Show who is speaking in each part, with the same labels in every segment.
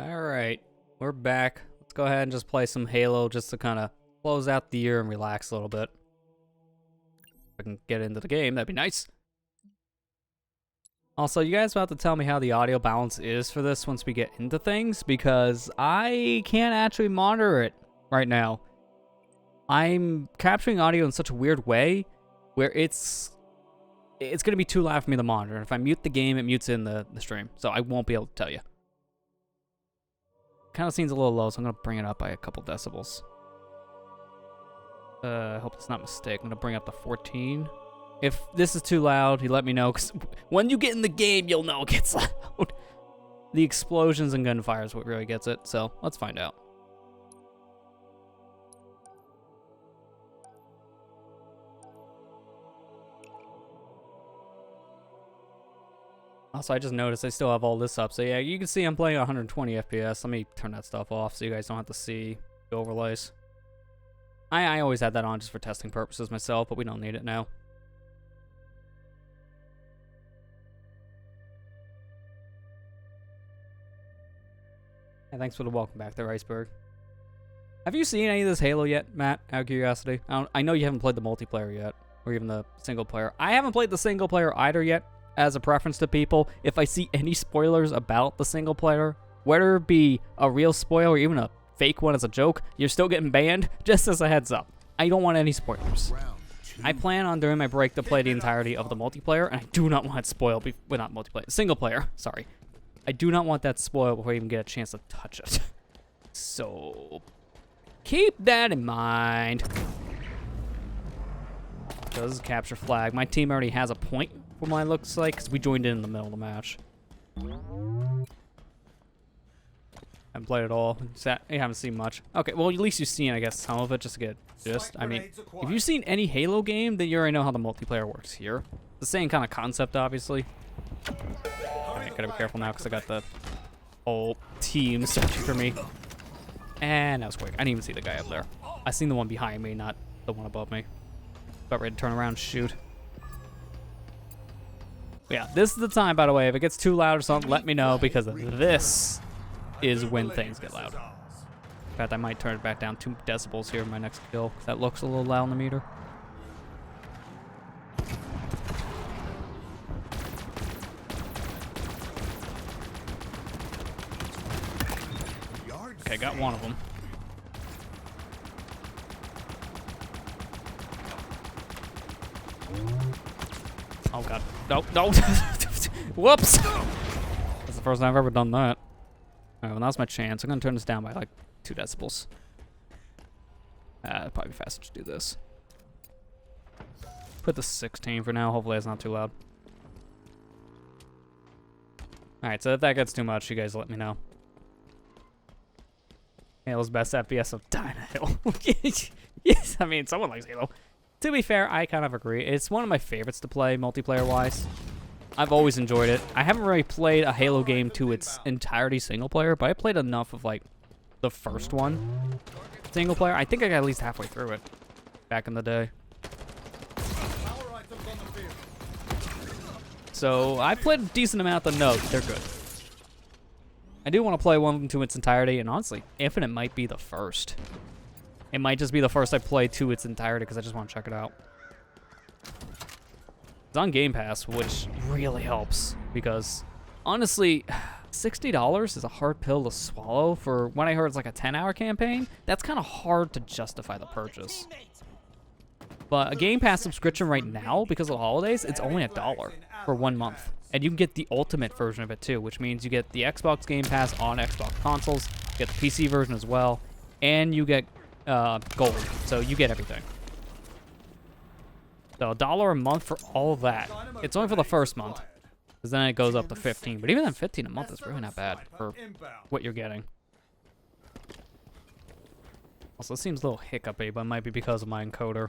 Speaker 1: Alright, we're back. Let's go ahead and just play some Halo just to kind of close out the year and relax a little bit. If I can get into the game, that'd be nice. Also, you guys about to tell me how the audio balance is for this once we get into things, because I can't actually monitor it right now. I'm capturing audio in such a weird way where it's going to be too loud for me to monitor. And if I mute the game, it mutes in the stream, so I won't be able to tell you. Kind of seems a little low, so I'm going to bring it up by a couple decibels. I hope it's not a mistake. I'm going to bring up to 14. If this is too loud, you let me know, because when you get in the game, you'll know it gets loud. The explosions and gunfire is what really gets it, so let's find out. Also, I just noticed I still have all this up, so yeah, you can see I'm playing 120 FPS. Let me turn that stuff off so you guys don't have to see the overlays. I always had that on just for testing purposes myself, but we don't need it now. And thanks for the welcome back there, Iceberg. Have you seen any of this Halo yet, Matt, out of curiosity? I know you haven't played the multiplayer yet, or even the single player. I haven't played the single player either yet. As a preference to people, if I see any spoilers about the single player, whether it be a real spoiler or even a fake one as a joke, you're still getting banned, just as a heads up. I don't want any spoilers. I plan on during my break to play the entirety of the multiplayer, and I do not want it spoiled, well, not multiplayer, single player, sorry. I do not want that spoiled before I even get a chance to touch it. So, keep that in mind. Does capture flag. My team already has a point. What mine looks like, because we joined in the middle of the match. Haven't played at all. You haven't seen much. Okay, well, at least you've seen, I guess, some of it, just to get gist. I mean, if you've seen any Halo game, then you already know how the multiplayer works here. The same kind of concept, obviously. Alright, gotta be careful now, because I got the whole team searching for me. And that was quick. I didn't even see the guy up there. I seen the one behind me, not the one above me. About ready to turn around and shoot. Yeah, this is the time, by the way. If it gets too loud or something, let me know, because this is when things get loud. In fact, I might turn it back down 2 decibels here in my next kill, because that looks a little loud on the meter. Okay, got one of them. Oh god. No, no. Whoops! That's the first time I've ever done that. Alright, well, now's my chance. I'm gonna turn this down by like 2 decibels. It'd probably be faster to do this. Put the 16 for now. Hopefully it's not too loud. Alright, so if that gets too much, you guys let me know. Halo's best FPS of Hill. Yes, I mean, someone likes Halo. To be fair, I kind of agree. It's one of my favorites to play multiplayer-wise. I've always enjoyed it. I haven't really played a Halo game to its entirety single-player, but I played enough of, like, the first one single-player. I think I got at least halfway through it back in the day. So, I played a decent amount of Note. They're good. I do want to play one to its entirety, and honestly, Infinite might be the first. It might just be the first I play to its entirety because I just want to check it out. It's on Game Pass, which really helps because, honestly, $60 is a hard pill to swallow for when I heard it's like a 10-hour campaign. That's kind of hard to justify the purchase. But a Game Pass subscription right now, because of the holidays, it's only $1 for 1 month. And you can get the ultimate version of it too, which means you get the Xbox Game Pass on Xbox consoles, you get the PC version as well, and you get gold, so you get everything. So $1 a month for all of that. It's only for the first month, because then it goes up to 15. But even then, 15 a month is really not bad for what you're getting. Also, it seems a little hiccupy, but it might be because of my encoder.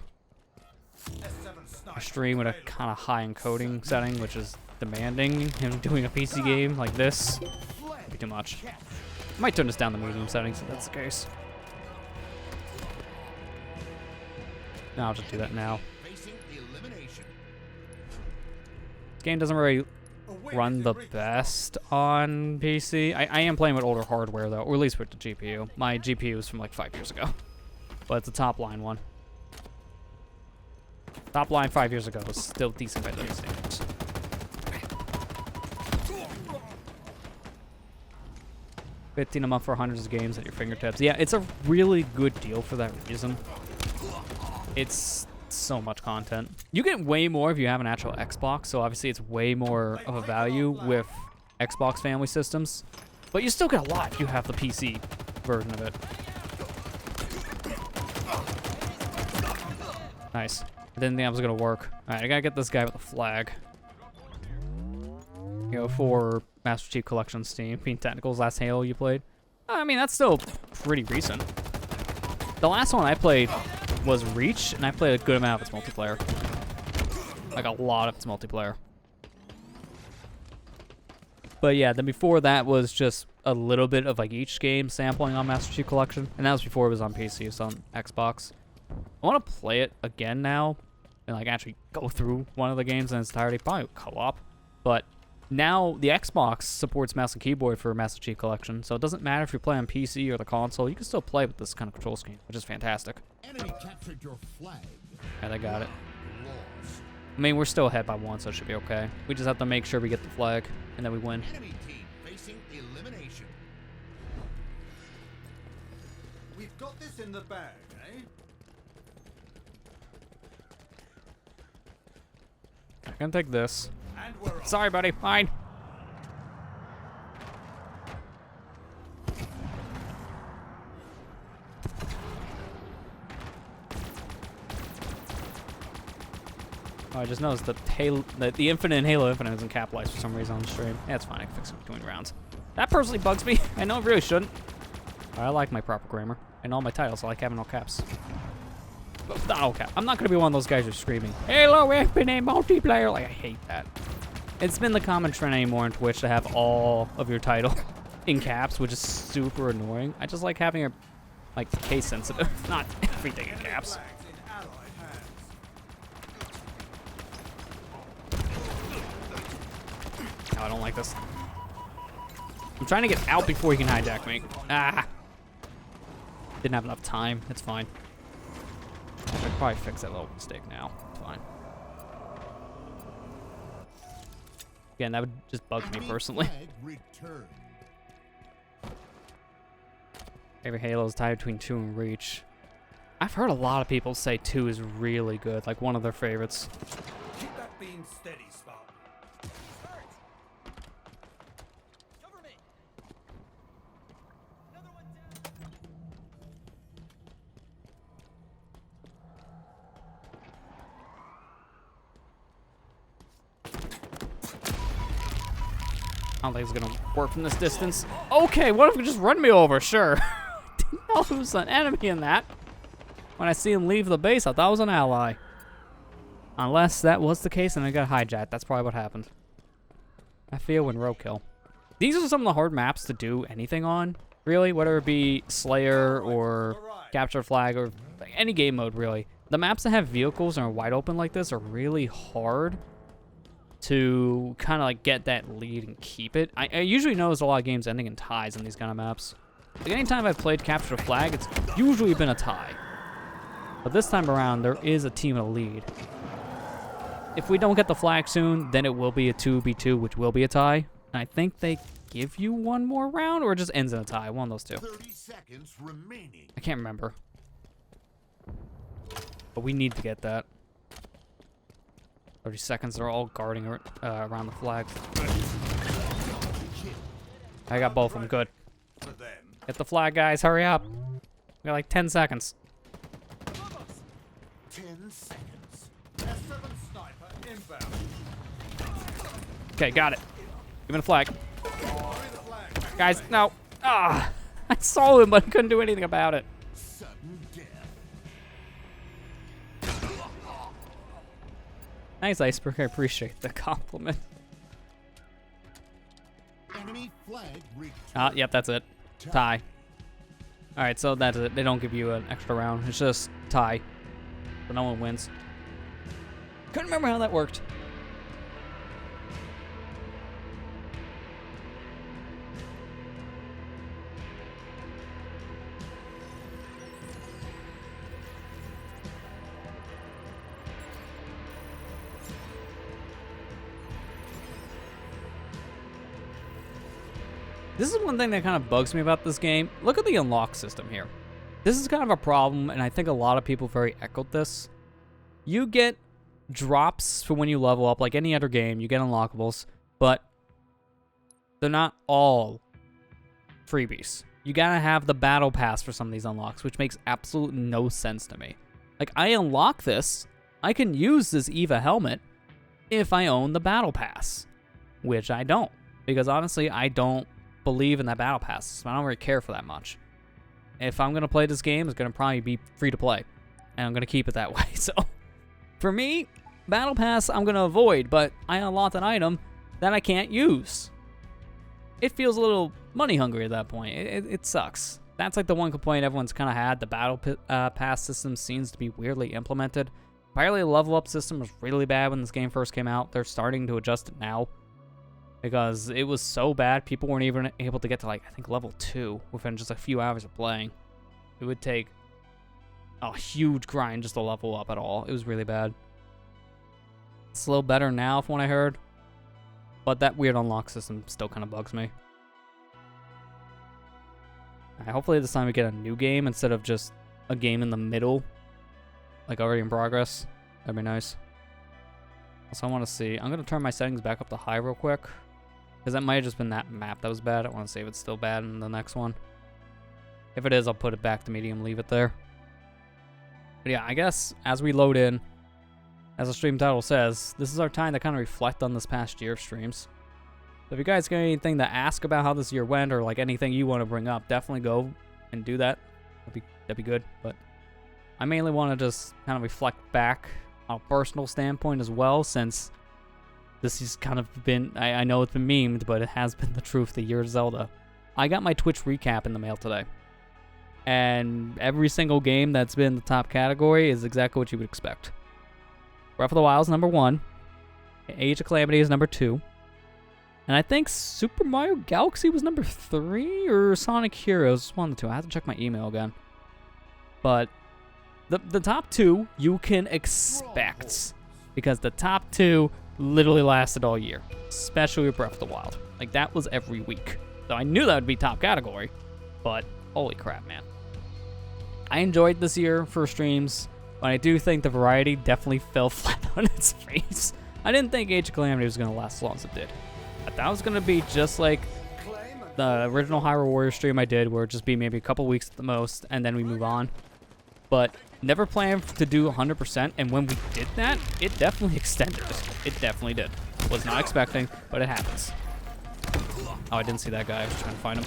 Speaker 1: I stream with a kind of high encoding setting, which is demanding. Him doing a PC game like this would be too much. I might turn this down to medium settings if that's the case. No, I'll just do that now. This game doesn't really run the best on PC. I am playing with older hardware though, or at least with the GPU. My GPU is from like 5 years ago, but it's a top line one. Top line 5 years ago was still decent by those standards. $15 a month for hundreds of games at your fingertips. Yeah, it's a really good deal for that reason. It's so much content. You get way more if you have an actual Xbox, so obviously it's way more of a value with Xbox family systems. But you still get a lot if you have the PC version of it. Nice. I didn't think that was gonna work. Alright, I gotta get this guy with the flag. Go for Master Chief Collection Steam. Being Technical's last Halo you played. I mean, that's still pretty recent. The last one I played was Reach, and I played a good amount of its multiplayer. Like a lot of its multiplayer. But yeah, then before that was just a little bit of like each game sampling on Master Chief Collection, and that was before it was on PC, so on Xbox. I want to play it again now, and like actually go through one of the games in its entirety, probably co-op. But now the Xbox supports mouse and keyboard for Master Chief Collection, so it doesn't matter if you play on PC or the console, you can still play with this kind of control scheme, which is fantastic. Enemy captured your flag. Yeah, they got it. I mean, we're still ahead by 1, so it should be okay. We just have to make sure we get the flag, and then we win. Enemy team facing elimination. We've got this in the bag, eh? I'm gonna take this. Sorry, buddy. Fine. Oh, I just noticed that the Infinite and Halo Infinite isn't capitalized for some reason on the stream. Yeah, it's fine. I can fix it between rounds. That personally bugs me. I know it really shouldn't. I like my proper grammar. And all my titles, I like having all caps. But not all caps. I'm not going to be one of those guys who's screaming, Halo Infinite multiplayer. Like, I hate that. It's been the common trend anymore on Twitch to have all of your title in caps, which is super annoying. I just like having it, like, case sensitive, not everything in caps. No, I don't like this. I'm trying to get out before he can hijack me. Ah! Didn't have enough time. It's fine. I should probably fix that little mistake now. It's fine. Again, that would just bug me personally. Favorite Halo is tied between 2 and Reach. I've heard a lot of people say 2 is really good, like one of their favorites.
Speaker 2: Keep that beam steady, Spark. Cover me. Another one
Speaker 1: I don't think it's gonna work from this distance. Okay, what if it just run me over? Sure. Didn't know there was an enemy in that. When I see him leave the base, I thought it was an ally. Unless that was the case and I got hijacked. That's probably what happened. I feel when roadkill. These are some of the hard maps to do anything on, really. Whether it be Slayer or Capture Flag or any game mode, really. The maps that have vehicles and are wide open like this are really hard to kind of like get that lead and keep it. I usually notice a lot of games ending in ties in these kind of maps. Like anytime I've played Capture the Flag, it's usually been a tie. But this time around, there is a team in a lead. If we don't get the flag soon, then it will be a 2v2, which will be a tie. And I think they give you one more round, or it just ends in a tie. One of those two.
Speaker 2: 30 seconds remaining.
Speaker 1: I can't remember. But we need to get that. 30 seconds, they're all guarding around the flag. I got both of them, good. Get the flag, guys, hurry up. We got like 10 seconds.
Speaker 2: 10 seconds. S7 sniper inbound.
Speaker 1: Okay, got it. Give me the flag. Guys, no. Ah, I saw him, but I couldn't do anything about it. Nice, Iceberg. I appreciate the compliment.
Speaker 2: Enemy flag
Speaker 1: Yep, that's it. Tie. Alright, so that's it. They don't give you an extra round. It's just tie. So no one wins. Couldn't remember how that worked. This is one thing that kind of bugs me about this game. Look at the unlock system here. This is kind of a problem, and I think a lot of people very echoed this. You get drops for when you level up, like any other game. You get unlockables, but they're not all freebies. You gotta have the battle pass for some of these unlocks, which makes absolute no sense to me. Like, I unlock this, I can use this EVA helmet if I own the battle pass, which I don't, because honestly, I don't believe in that battle pass system. I don't really care for that much. If I'm gonna play this game, it's gonna probably be free to play, and I'm gonna keep it that way. So, for me, battle pass I'm gonna avoid, but I unlocked an item that I can't use. It feels a little money hungry at that point. It sucks. That's like the one complaint everyone's kind of had. The battle pass system seems to be weirdly implemented. Apparently, the level up system was really bad when this game first came out. They're starting to adjust it now, because it was so bad, people weren't even able to get to, like, I think level 2 within just a few hours of playing. It would take a huge grind just to level up at all. It was really bad. It's a little better now from what I heard, but that weird unlock system still kind of bugs me. Hopefully this time we get a new game instead of just a game in the middle, like already in progress. That'd be nice. Also, I want to see. I'm going to turn my settings back up to high real quick, because that might have just been that map that was bad. I want to see if it's still bad in the next one. If it is, I'll put it back to medium, leave it there. But yeah, I guess as we load in, as the stream title says, this is our time to kind of reflect on this past year of streams. So if you guys got anything to ask about how this year went, or like anything you want to bring up, definitely go and do that. That'd be good. But I mainly want to just kind of reflect back on a personal standpoint as well, since this has kind of been, I know it's been memed, but it has been the truth, the year of Zelda. I got my Twitch recap in the mail today, and every single game that's been in the top category is exactly what you would expect. Breath of the Wild is number 1, Age of Calamity is number 2, and I think Super Mario Galaxy was number 3, or Sonic Heroes, one of the two. I have to check my email again. But the top 2 you can expect, because the top 2 literally lasted all year, especially with Breath of the Wild. Like, that was every week. So I knew that would be top category, but holy crap, man. I enjoyed this year for streams, but I do think the variety definitely fell flat on its face. I didn't think Age of Calamity was going to last as long as it did. I thought it was going to be just like the original Hyrule Warrior stream I did, where it'd just be maybe a couple weeks at the most, and then we move on. But never planned to do 100%, and when we did that, it definitely extended it. It definitely did. Was not expecting, but it happens. Oh, I didn't see that guy. I was trying to find him.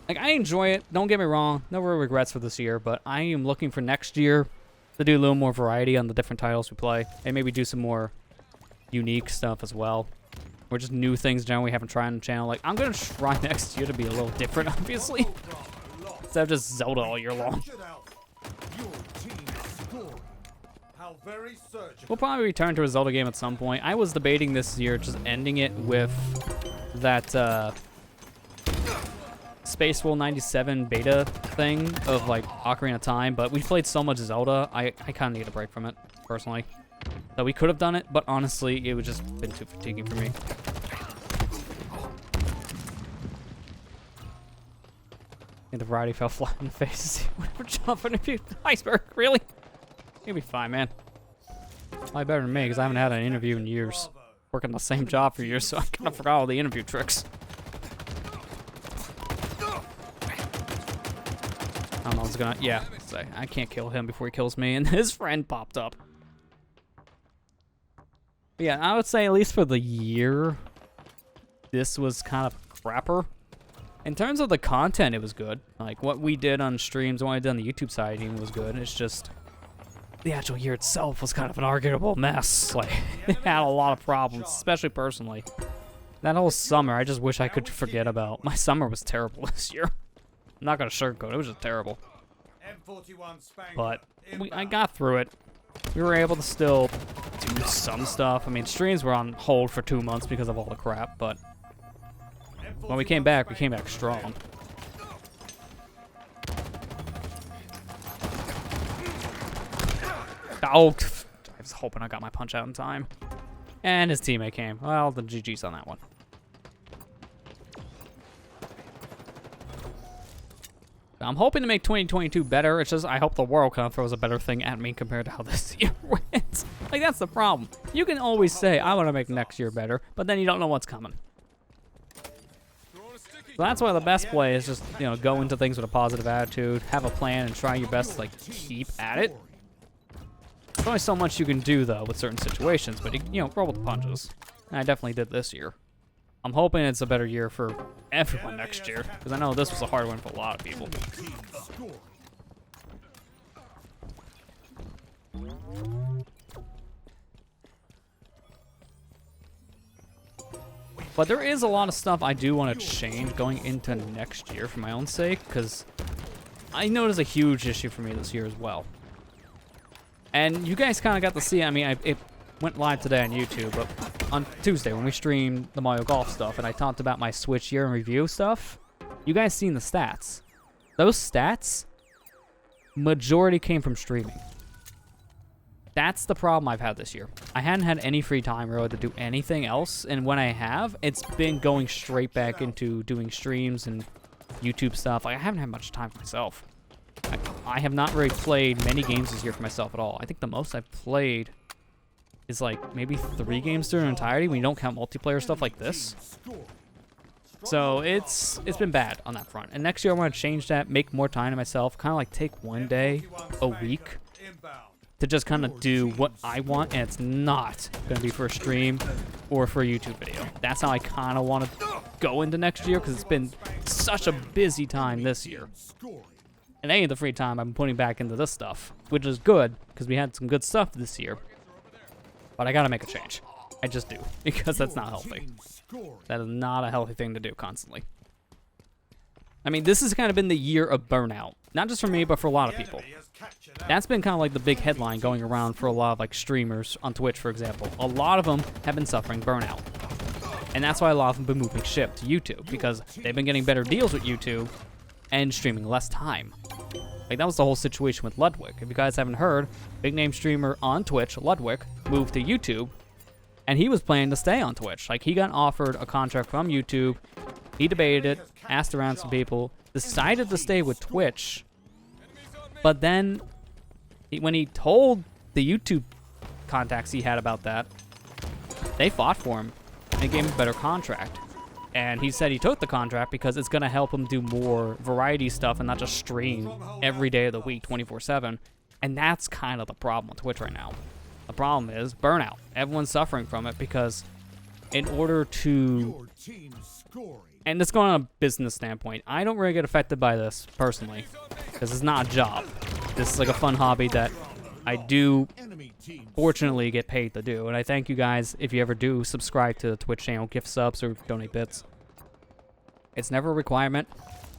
Speaker 1: Like, I enjoy it. Don't get me wrong. No real regrets for this year, but I am looking for next year to do a little more variety on the different titles we play, and maybe do some more unique stuff as well, or just new things generally we haven't tried on the channel. Like, I'm going to try next year to be a little different, obviously, instead of just Zelda all year long. We'll probably return to a Zelda game at some point. I was debating this year just ending it with that Space World 97 beta thing of like Ocarina of Time, but we played so much Zelda, I kind of need a break from it, personally. So we could have done it, but honestly, it would just been too fatiguing for me. And the variety fell flat in the face. We're jumping a few iceberg, really? You'll be fine, man. Probably better than me, because I haven't had an interview in years. Working the same job for years, so I kind of forgot all the interview tricks. I don't know what's gonna, yeah, say, I can't kill him before he kills me, and his friend popped up. But yeah, I would say at least for the year, this was kind of crapper. In terms of the content, it was good. Like, what we did on streams, what I did on the YouTube side even was good. It's just, the actual year itself was kind of an arguable mess. Like, it had a lot of problems, especially personally. That whole summer, I just wish I could forget about. My summer was terrible this year. I'm not gonna sugarcoat it, it was just terrible. But I got through it. We were able to still do some stuff. I mean, streams were on hold for 2 months because of all the crap, but when we came back strong. Oh, I was hoping I got my punch out in time. And his teammate came. Well, the GG's on that one. I'm hoping to make 2022 better. It's just I hope the world kind of throws a better thing at me compared to how this year went. Like, that's the problem. You can always say, I want to make next year better, but then you don't know what's coming. So that's why the best play is just, you know, go into things with a positive attitude, have a plan, and try your best to, like, keep at it. There's only so much you can do, though, with certain situations, but, you know, roll with the punches. And I definitely did this year. I'm hoping it's a better year for everyone next year, because I know this was a hard one for a lot of people. But there is a lot of stuff I do want to change going into next year for my own sake, because I know it's a huge issue for me this year as well. And you guys kind of got to see, I mean, it went live today on YouTube, but on Tuesday when we streamed the Mario Golf stuff and I talked about my Switch year in review stuff, you guys seen the stats. Those stats, majority came from streaming. That's the problem I've had this year. I hadn't had any free time really to do anything else, and when I have, it's been going straight back into doing streams and YouTube stuff. Like, I haven't had much time for myself. I have not really played many games this year for myself at all. I think the most I've played is like maybe 3 games through an entirety when you don't count multiplayer stuff like this. So it's been bad on that front. And next year I want to change that, make more time to myself, kind of like take one day a week to just kind of do what I want, and it's not going to be for a stream or for a YouTube video. That's how I kind of want to go into next year, because it's been such a busy time this year. And any of the free time I'm putting back into this stuff, which is good, because we had some good stuff this year. But I got to make a change. I just do, because that's not healthy. That is not a healthy thing to do constantly. I mean, this has kind of been the year of burnout. Not just for me, but for a lot of people. That's been kind of like the big headline going around for a lot of like streamers on Twitch, for example. A lot of them have been suffering burnout. And that's why a lot of them have been moving ship to YouTube, because they've been getting better deals with YouTube and streaming less time. Like, that was the whole situation with Ludwig. If you guys haven't heard, big name streamer on Twitch, Ludwig, moved to YouTube, and he was planning to stay on Twitch. Like, he got offered a contract from YouTube, he debated it, asked around some people, decided to stay with Twitch, but then when he told the YouTube contacts he had about that, they fought for him and gave him a better contract. And he said he took the contract because it's going to help him do more variety stuff and not just stream every day of the week, 24/7. And that's kind of the problem with Twitch right now. The problem is burnout. Everyone's suffering from it because in order to... And it's going on a business standpoint. I don't really get affected by this personally, because it's not a job. This is like a fun hobby that I do fortunately get paid to do. And I thank you guys if you ever do subscribe to the Twitch channel, gift subs, or donate bits. It's never a requirement.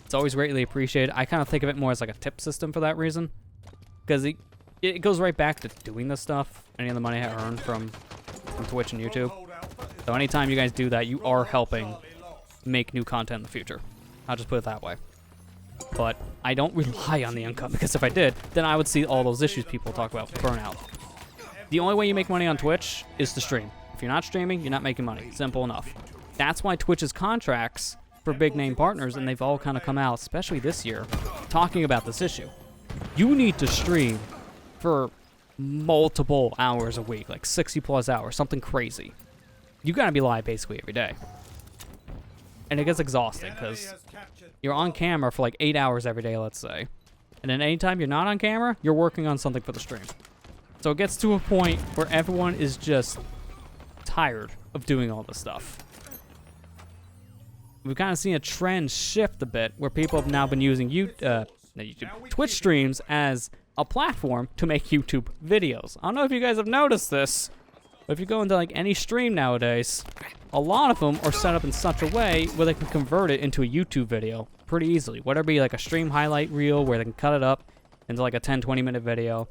Speaker 1: It's always greatly appreciated. I kind of think of it more as like a tip system for that reason, because it goes right back to doing this stuff. Any of the money I earn from Twitch and YouTube. So anytime you guys do that, you are helping make new content in the future. I'll just put it that way. But I don't rely on the income, because if I did, then I would see all those issues people talk about with burnout. The only way you make money on Twitch is to stream. If you're not streaming, you're not making money. Simple enough. That's why Twitch's contracts for big name partners, and they've all kind of come out, especially this year, talking about this issue. You need to stream for multiple hours a week, like 60 plus hours, something crazy. You gotta be live basically every day. And it gets exhausting because you're on camera for like 8 hours every day, let's say. And then anytime you're not on camera, you're working on something for the stream. So it gets to a point where everyone is just tired of doing all this stuff. We've kind of seen a trend shift a bit where people have now been using Twitch streams as a platform to make YouTube videos. I don't know if you guys have noticed this, but if you go into like any stream nowadays, a lot of them are set up in such a way where they can convert it into a YouTube video pretty easily. Whether it be like a stream highlight reel where they can cut it up into like a 10-20 minute video,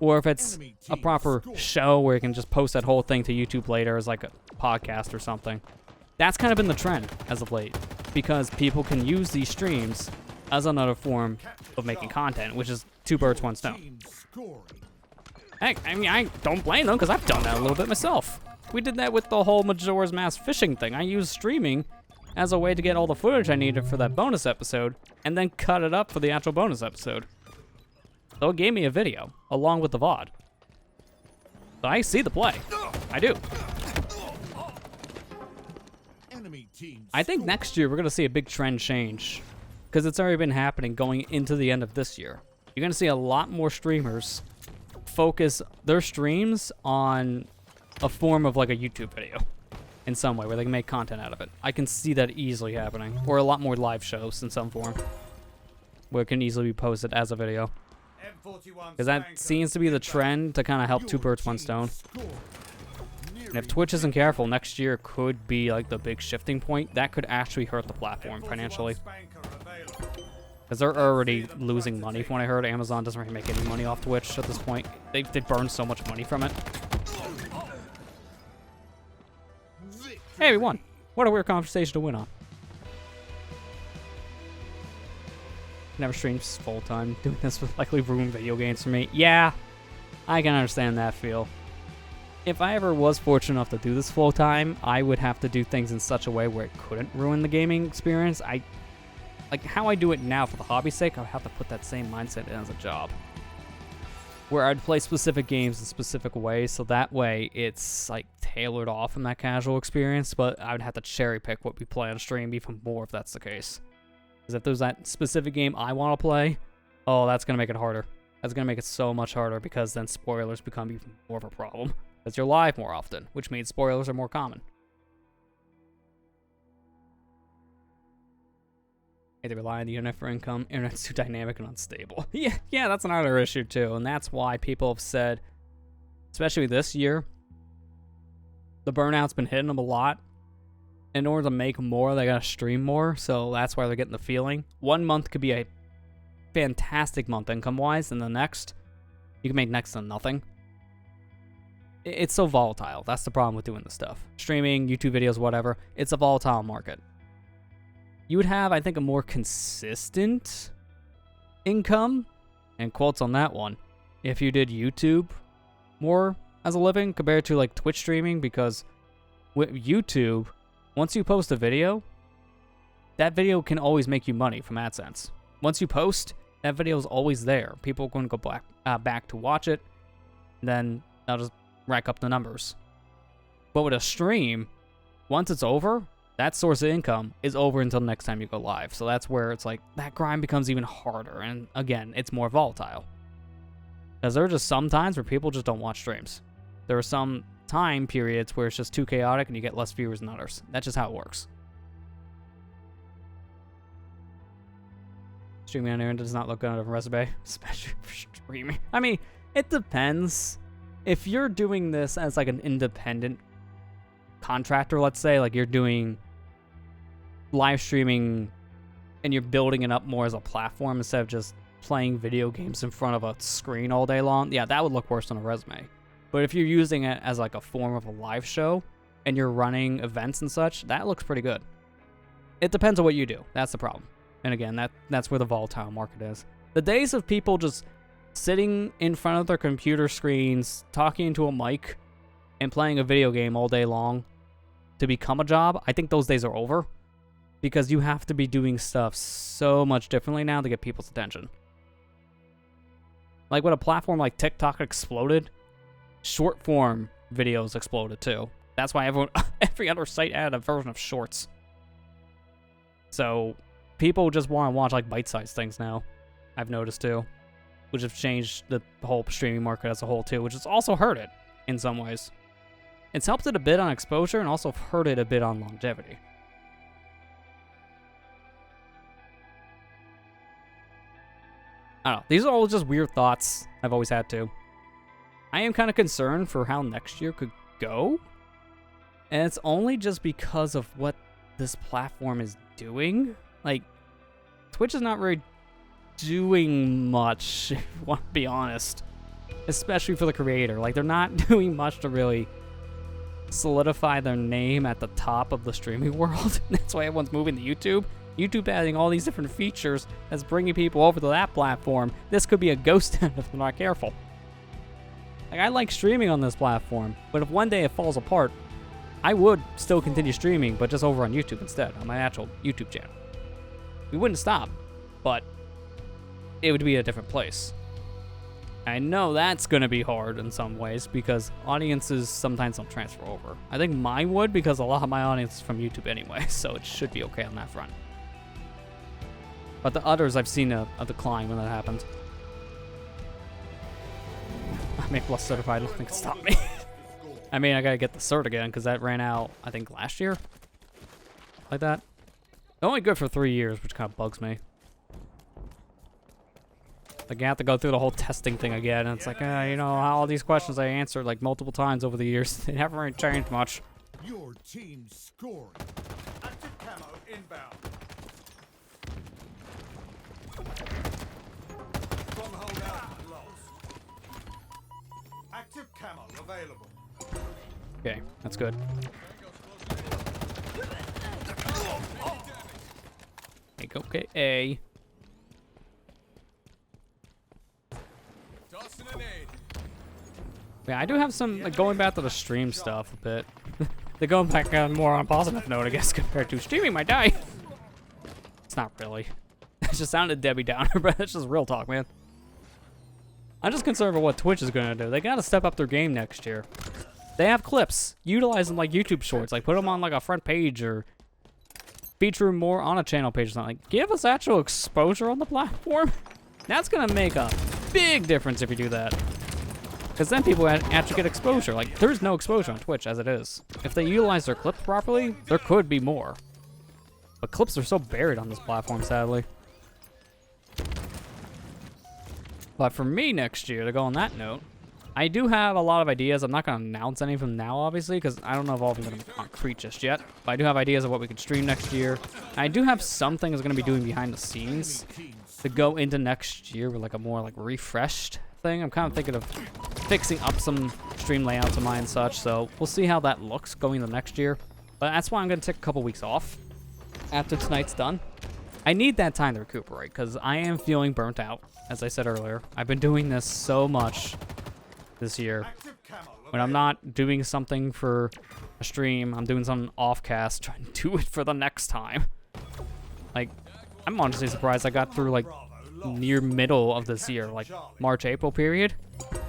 Speaker 1: or if it's a proper show where you can just post that whole thing to YouTube later as like a podcast or something. That's kind of been the trend as of late, because people can use these streams as another form of making content, which is two birds, one stone. Heck, I mean, I don't blame them, because I've done that a little bit myself. We did that with the whole Majora's Mask fishing thing. I used streaming as a way to get all the footage I needed for that bonus episode, and then cut it up for the actual bonus episode. So it gave me a video, along with the VOD. So I see the play. I do.
Speaker 2: Enemy team
Speaker 1: I think next year we're going to see a big trend change, because it's already been happening going into the end of this year. You're going to see a lot more streamers focus their streams on a form of like a YouTube video in some way, where they can make content out of it. I can see that easily happening. Or a lot more live shows in some form, where it can easily be posted as a video. Because that seems to be the trend to kind of help two birds, one stone. And if Twitch isn't careful, next year could be like the big shifting point. That could actually hurt the platform financially. Because they're already losing money from what I heard. Amazon doesn't really make any money off Twitch at this point. They burn so much money from it. Hey, we won. What a weird conversation to win on. Never streams full time. Doing this would likely ruin video games for me. Yeah, I can understand that feel. If I ever was fortunate enough to do this full time, I would have to do things in such a way where it couldn't ruin the gaming experience. Like how I do it now for the hobby's sake, I would have to put that same mindset in as a job. Where I'd play specific games in specific ways, so that way it's like tailored off from that casual experience, but I would have to cherry pick what we play on stream even more if that's the case. Because if there's that specific game I want to play, oh, that's going to make it harder. That's going to make it so much harder, because then spoilers become even more of a problem. Because you're live more often, which means spoilers are more common. They rely on the internet for income. Internet's too dynamic and unstable. Yeah, that's another issue too, and that's why people have said, especially this year, the burnout's been hitting them a lot. In order to make more, they gotta stream more, so that's why they're getting the feeling. 1 month could be a fantastic month income-wise, and the next, you can make next to nothing. It's so volatile. That's the problem with doing this stuff. Streaming, YouTube videos, whatever. It's a volatile market. You would have, I think, a more consistent income, and quotes on that one, if you did YouTube more as a living compared to like Twitch streaming, because with YouTube, once you post a video, that video can always make you money from AdSense. Once you post, that video is always there. People are going to go back to watch it, and then that'll just rack up the numbers. But with a stream, once it's over, that source of income is over until the next time you go live. So that's where it's like, that grind becomes even harder. And again, it's more volatile. Because there are just some times where people just don't watch streams. There are some time periods where it's just too chaotic and you get less viewers than others. That's just how it works. Streaming on internet does not look good on a resume, especially for streaming. I mean, it depends. If you're doing this as like an independent contractor, let's say, like you're doing live streaming and you're building it up more as a platform instead of just playing video games in front of a screen all day long, yeah, that would look worse on a resume. But if you're using it as like a form of a live show and you're running events and such, that looks pretty good. It depends on what you do. That's the problem. And again, that's where the volatile market is. The days of people just sitting in front of their computer screens, talking into a mic, and playing a video game all day long to become a job, I think those days are over. Because you have to be doing stuff so much differently now to get people's attention. Like when a platform like TikTok exploded, short form videos exploded too. That's why every other site added a version of shorts. So people just want to watch like bite-sized things now, I've noticed too. Which have changed the whole streaming market as a whole too, which has also hurt it in some ways. It's helped it a bit on exposure and also hurt it a bit on longevity. I don't know. These are all just weird thoughts I've always had too. I am kind of concerned for how next year could go. And it's only just because of what this platform is doing. Like, Twitch is not really doing much, if you want to be honest. Especially for the creator. Like, they're not doing much to really solidify their name at the top of the streaming world. That's why everyone's moving to YouTube. YouTube adding all these different features that's bringing people over to that platform. This could be a ghost town if they're not careful. Like, I like streaming on this platform, but if one day it falls apart, I would still continue streaming, but just over on YouTube instead, on my actual YouTube channel. We wouldn't stop, but it would be a different place. I know that's going to be hard in some ways because audiences sometimes don't transfer over. I think mine would because a lot of my audience is from YouTube anyway, so it should be okay on that front. But the others, I've seen a decline when that happened. I'm A+ certified, I don't think it stopped me. I mean, I gotta get the cert again because that ran out, I think, last year. Like that. Only good for 3 years, which kind of bugs me. Like, you have to go through the whole testing thing again, and it's like, you know, all these questions I answered, like, multiple times over the years, they haven't really changed much.
Speaker 2: Your team scoring. Active camo inbound. Stronghold out lost. Active camo available.
Speaker 1: Okay, that's good. Okay, A. Yeah, I do have some, like, going back to the stream stuff a bit. They're going back more on a positive note, I guess, compared to streaming might die. It's not really. It just sounded Debbie Downer, but it's just real talk, man. I'm just concerned about what Twitch is going to do. They got to step up their game next year. They have clips. Utilize them like YouTube shorts. Like, put them on, like, a front page or feature more on a channel page or something. Like, give us actual exposure on the platform. That's going to make a big difference if you do that. Because then people actually get exposure. Like, there's no exposure on Twitch as it is. If they utilize their clips properly, there could be more. But clips are so buried on this platform, sadly. But for me next year, to go on that note, I do have a lot of ideas. I'm not going to announce any of them now, obviously, because I don't know if all of them are going to be concrete just yet. But I do have ideas of what we could stream next year. I do have some things I'm going to be doing behind the scenes to go into next year with, like, a more, like, refreshed thing. I'm kind of thinking of fixing up some stream layouts of mine and such, so we'll see how that looks going into next year. But that's why I'm going to take a couple weeks off after tonight's done. I need that time to recuperate because I am feeling burnt out, as I said earlier. I've been doing this so much this year. When I'm not doing something for a stream, I'm doing something off-cast, trying to do it for the next time. Like, I'm honestly surprised I got through, like, near middle of this year, like March, April period.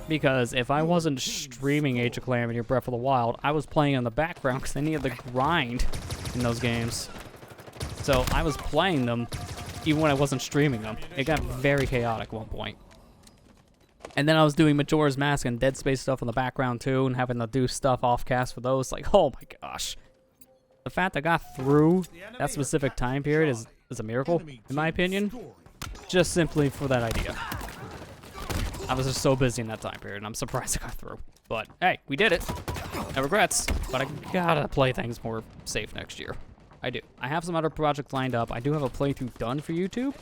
Speaker 1: Because if I wasn't streaming Age of Calamity or Breath of the Wild, I was playing in the background because I needed the grind in those games. So I was playing them even when I wasn't streaming them. It got very chaotic at one point. And then I was doing Majora's Mask and Dead Space stuff in the background too, and having to do stuff off-cast for those. Like, oh my gosh. The fact I got through that specific time period is a miracle, in my opinion. Just simply for that idea. I was just so busy in that time period, and I'm surprised I got through. But, hey, we did it. No regrets. But I gotta play things more safe next year. I do. I have some other projects lined up. I do have a playthrough done for YouTube.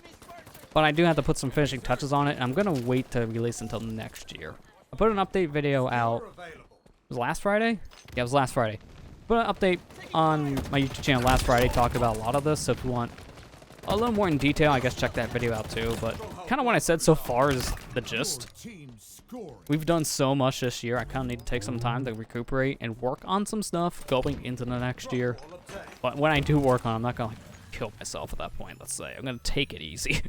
Speaker 1: But I do have to put some finishing touches on it, and I'm gonna wait to release until next year. I put an update video out. It was last Friday? Yeah, it was last Friday. Put an update on my YouTube channel last Friday talking about a lot of this, so if you want a little more in detail, I guess check that video out too, but kind of what I said so far is the gist. We've done so much this year, I kind of need to take some time to recuperate and work on some stuff going into the next year. But when I do work on it, I'm not going to like, kill myself at that point, let's say. I'm going to take it easy.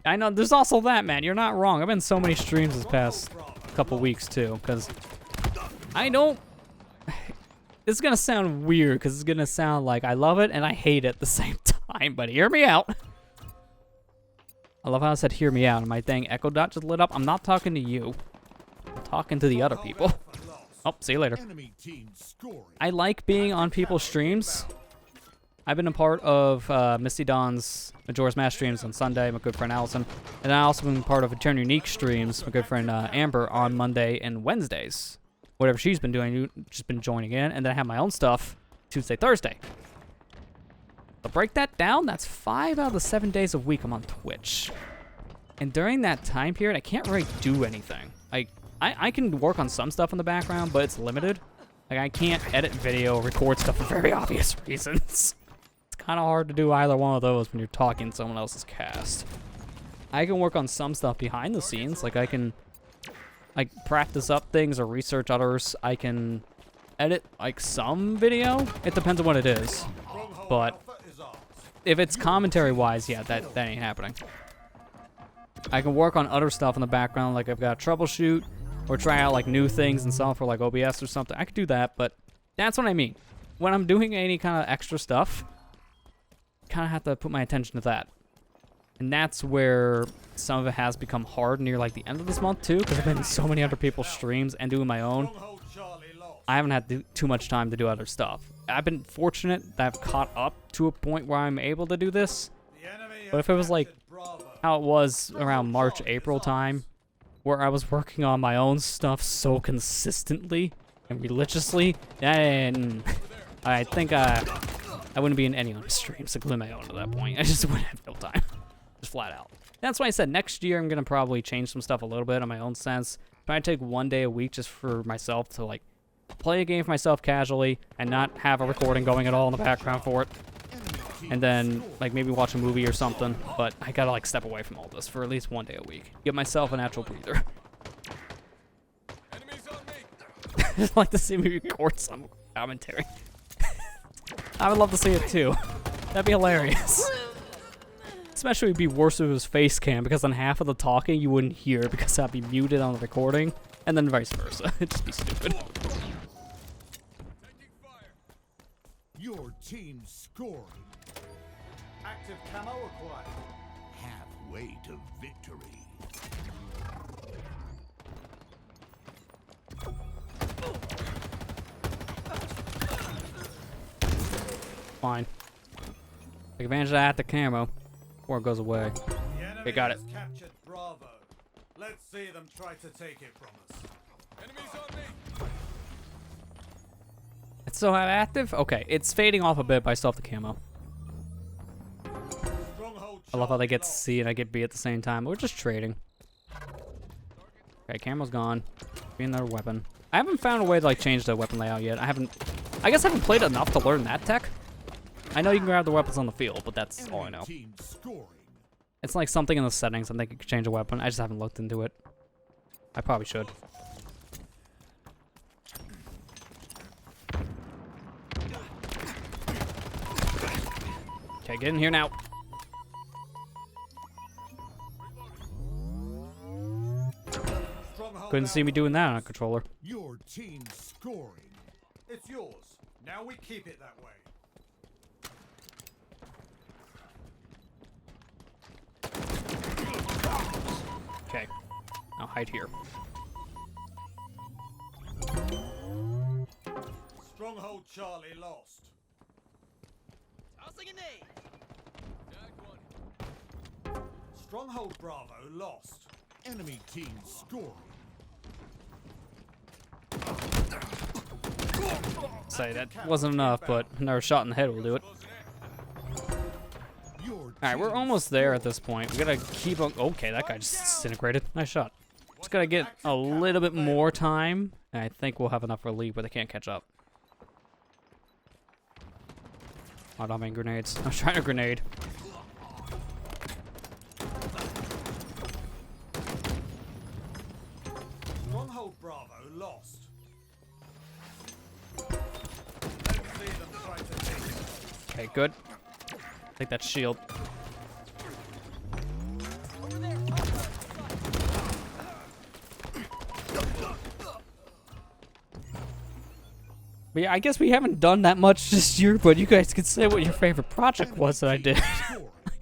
Speaker 1: I know, there's also that, man. You're not wrong. I've been in so many streams this past couple weeks too, because I don't... This is going to sound weird because it's going to sound like I love it and I hate it at the same time, but hear me out. I love how I said hear me out and my dang echo dot just lit up. I'm not talking to you. I'm talking to the other people. Oh, see you later. I like being on people's streams. I've been a part of Misty Dawn's Majora's Mask streams on Sunday, my good friend Allison. And I also been part of Eternal Unique streams, my good friend Amber, on Monday and Wednesdays. Whatever she's been doing, she's been joining in. And then I have my own stuff Tuesday, Thursday. To break that down, that's 5 out of the 7 days a week I'm on Twitch. And during that time period, I can't really do anything. Like, I can work on some stuff in the background, but it's limited. Like, I can't edit video, record stuff for very obvious reasons. It's kind of hard to do either one of those when you're talking to someone else's cast. I can work on some stuff behind the scenes. Like, I can like practice up things or research others, I can edit like some video. It depends on what it is. But if it's commentary wise, yeah, that ain't happening. I can work on other stuff in the background, like I've got to troubleshoot or try out like new things and software like OBS or something. I could do that, but that's what I mean. When I'm doing any kind of extra stuff, kind of have to put my attention to that. And that's where some of it has become hard near like the end of this month too, because I've been in so many other people's streams and doing my own. I haven't had too much time to do other stuff. I've been fortunate that I've caught up to a point where I'm able to do this. But if it was like how it was around March, April time, where I was working on my own stuff so consistently and religiously, then I think I wouldn't be in any other streams, including my own at that point. I just wouldn't have no time. Just flat out. That's why I said next year I'm going to probably change some stuff a little bit on my own sense. Try to take one day a week just for myself to like play a game for myself casually and not have a recording going at all in the background for it. And then like maybe watch a movie or something. But I got to like step away from all this for at least one day a week. Give myself a natural breather. I'd like to see me record some commentary. I would love to see it too. That'd be hilarious. Especially it'd be worse if it was face cam, because on half of the talking you wouldn't hear because I'd be muted on the recording, and then vice versa. It'd just be stupid.
Speaker 2: Your team scoring. Active camo acquired. Halfway to victory.
Speaker 1: Fine. Take advantage of that, the camo, before it goes away. Okay, got it.
Speaker 2: Captured Bravo. Let's see them try to take it from us. Enemies on me.
Speaker 1: It's still active? Okay, it's fading off a bit, but I still have the camo. I love how they get C and I get B at the same time. We're just trading. Okay, camo's gone. Be another weapon. I haven't found a way to like change the weapon layout yet. I guess I haven't played enough to learn that tech. I know you can grab the weapons on the field, but that's all I know. It's like something in the settings. I think you can change a weapon. I just haven't looked into it. I probably should. Okay, get in here now. Couldn't see me doing that on a controller.
Speaker 2: Your team scoring. It's yours. Now we keep it that way.
Speaker 1: Okay. Now hide here.
Speaker 2: Stronghold Charlie lost. Stronghold Bravo lost. Enemy team scoring.
Speaker 1: Say that wasn't enough, but another shot in the head will do it. Alright, we're almost there at this point. We gotta keep on. Okay, that guy just disintegrated. Nice shot. Just gotta get a little bit more time, and I think we'll have enough for a lead, but they can't catch up. Oh, I don't have any grenades. I was trying to grenade.
Speaker 2: Stronghold Bravo lost. Let's see them try to take it.
Speaker 1: Okay, good. Take that shield. But yeah, I guess we haven't done that much this year, but you guys can say what your favorite project was that I did.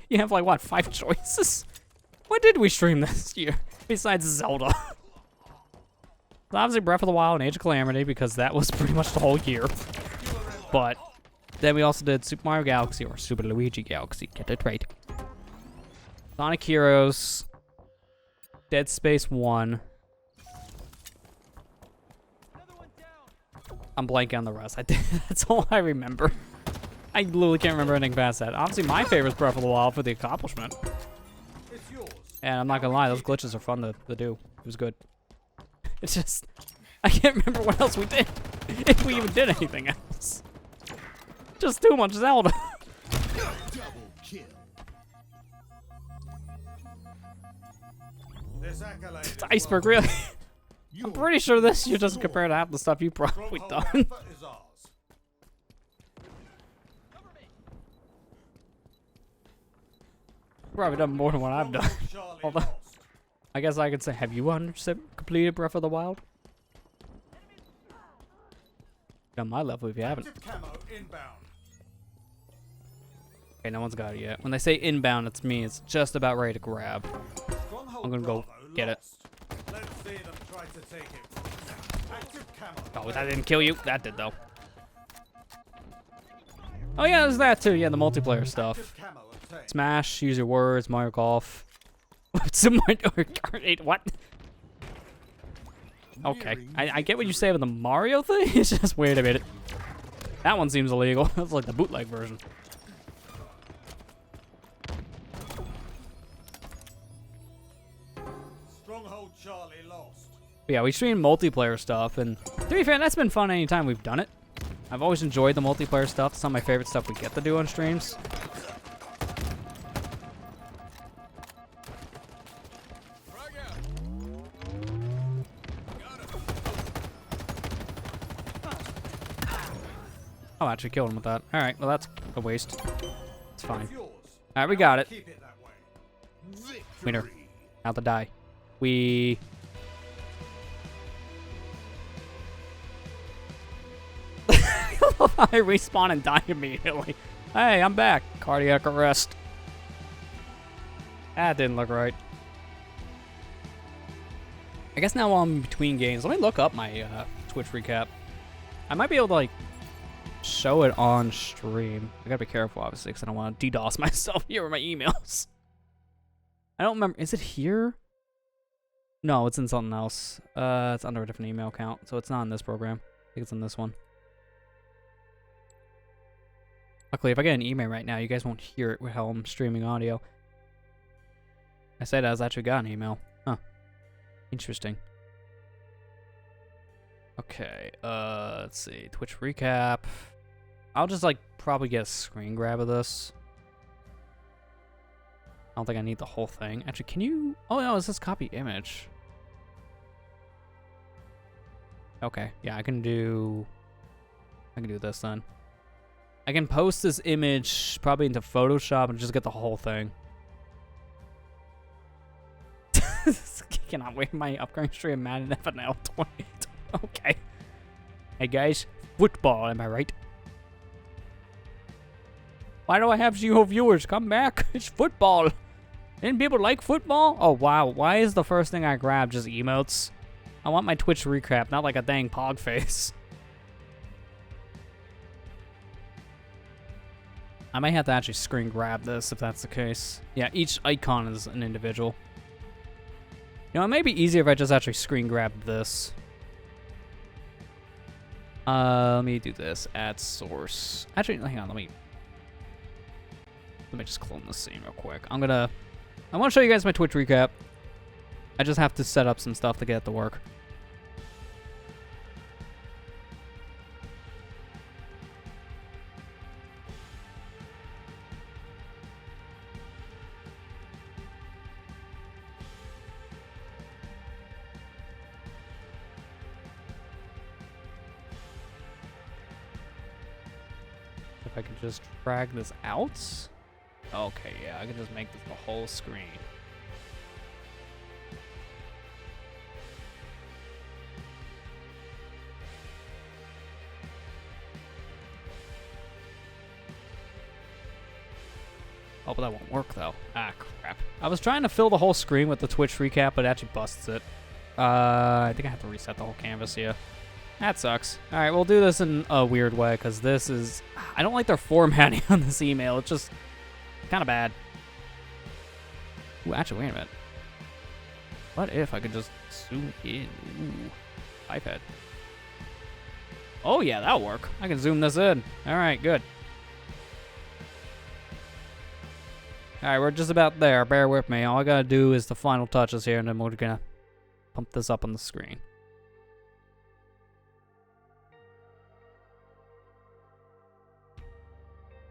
Speaker 1: You have like, what, 5 choices? What did we stream this year? Besides Zelda. Obviously Breath of the Wild and Age of Calamity, because that was pretty much the whole year. But then we also did Super Mario Galaxy, or Super Luigi Galaxy, get it right. Sonic Heroes, Dead Space 1. I'm blanking on the rest. That's all I remember. I literally can't remember anything past that. Obviously, my favorite is Breath of the Wild for the accomplishment. And I'm not gonna lie, those glitches are fun to do. It was good. It's just, I can't remember what else we did. If we even did anything else. Just too much Zelda.
Speaker 2: This accolade
Speaker 1: It's Iceberg, really. I'm pretty sure this year doesn't compare to half the stuff you probably
Speaker 2: Stronghold
Speaker 1: done.
Speaker 2: Alpha is ours.
Speaker 1: Probably done more than what I've done.
Speaker 2: Stronghold Charlie
Speaker 1: Although,
Speaker 2: lost.
Speaker 1: I guess I could say, have you 100% completed Breath of the Wild? On my level if you haven't.
Speaker 2: Active camo inbound.
Speaker 1: Okay, no one's got it yet. When they say inbound, it's me. It's just about ready to grab.
Speaker 2: Stronghold
Speaker 1: I'm gonna go
Speaker 2: Bravo
Speaker 1: get it.
Speaker 2: lost. Let's see them try to take it from us. Active camo.
Speaker 1: Oh, that didn't kill you. That did, though. Oh, yeah, there's that, too. Yeah, the multiplayer stuff.
Speaker 2: Active camo obtained.
Speaker 1: Smash, use your words, Mario Golf. What? Okay. I get what you say with the Mario thing. It's just, wait a minute. That one seems illegal. That's like the bootleg version.
Speaker 2: Stronghold Charlie lost.
Speaker 1: But yeah, we stream multiplayer stuff, and to be fair, that's been fun anytime we've done it. I've always enjoyed the multiplayer stuff. It's some of my favorite stuff we get to do on streams. Oh, I actually killed him with that. Alright, well that's a waste. It's fine.
Speaker 2: It's yours.
Speaker 1: Alright, we got it.
Speaker 2: Keep it that way.
Speaker 1: Winner. Out to die. We... I respawn and die immediately. Hey, I'm back. Cardiac arrest. That didn't look right. I guess now while I'm in between games, let me look up my Twitch recap. I might be able to, like, show it on stream. I gotta be careful, obviously, because I don't want to DDoS myself here with my emails. I don't remember. Is it here? No, it's in something else. It's under a different email account, so it's not in this program. I think it's in this one. Luckily, if I get an email right now, you guys won't hear it with how I'm streaming audio. I said I actually got an email. Huh. Interesting. Okay, let's see. Twitch recap. I'll just, like, probably get a screen grab of this. I don't think I need the whole thing. Actually, can you... Oh, no, it says copy image. Okay, yeah, I can do this then. I can post this image probably into Photoshop and just get the whole thing. Cannot wait for my upcoming stream, Madden FNL 20. Okay. Hey guys, football, am I right? Why do I have 0 viewers? Come back. It's football. Didn't people like football? Oh, wow. Why is the first thing I grab just emotes? I want my Twitch recap, not like a dang pog face. I might have to actually screen grab this if that's the case. Yeah, each icon is an individual. You know, it may be easier if I just actually screen grab this. Let me do this. Add source. Actually, hang on. Let me just clone this scene real quick. I want to show you guys my Twitch recap. I just have to set up some stuff to get it to work. If I can just drag this out. Okay, yeah, I can just make this the whole screen. Oh, but that won't work, though. Ah, crap. I was trying to fill the whole screen with the Twitch recap, but it actually busts it. I think I have to reset the whole canvas here. That sucks. Alright, we'll do this in a weird way, because this is... I don't like their formatting on this email. It's just kind of bad. Ooh, actually, wait a minute. What if I could just zoom in? Ooh, iPad. Oh, yeah, that'll work. I can zoom this in. Alright, good. Alright, we're just about there. Bear with me. All I gotta do is the final touches here, and then we're gonna pump this up on the screen.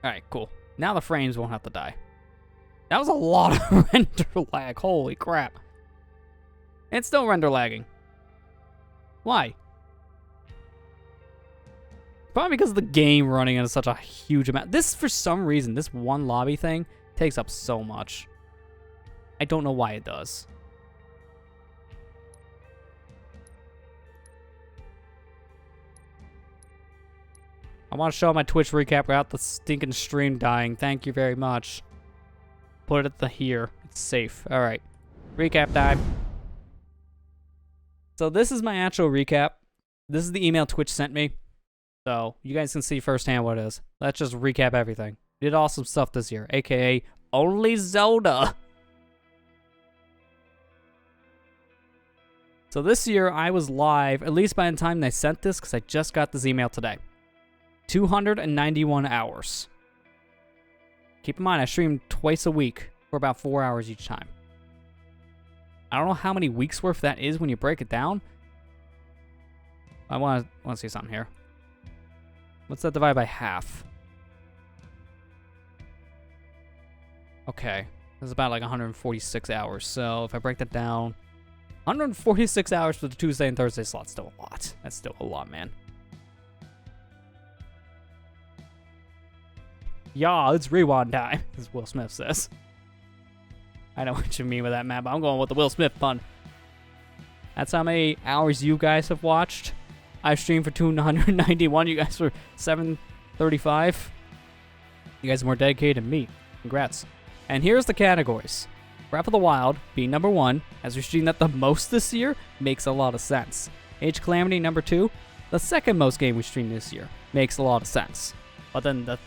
Speaker 1: Alright, cool. Now the frames won't have to die. That was a lot of render lag. Holy crap. It's still render lagging. Why? Probably because of the game running at such a huge amount. This, for some reason, this one lobby thing takes up so much. I don't know why it does. I want to show my Twitch recap without the stinking stream dying. Thank you very much. Put it at the here. It's safe. All right. Recap time. So this is my actual recap. This is the email Twitch sent me. So you guys can see firsthand what it is. Let's just recap everything. Did awesome stuff this year, aka only Zelda. So this year I was live, at least by the time they sent this, because I just got this email today. 291 hours. Keep in mind, I stream twice a week for about 4 hours each time. I don't know how many weeks worth that is when you break it down. I want to see something here. What's that divide by half? Okay, that's about like 146 hours. So if I break that down, 146 hours for the Tuesday and Thursday slot's still a lot. That's still a lot, man. Yeah, it's rewind time, as Will Smith says. I know what you mean with that, man, but I'm going with the Will Smith pun. That's how many hours you guys have watched. I streamed for 291. You guys were 735. You guys are more dedicated than me. Congrats. And here's the categories. Breath of the Wild being number 1, as we streamed that the most this year, makes a lot of sense. Age Calamity number 2, the second most game we streamed this year, makes a lot of sense. But then the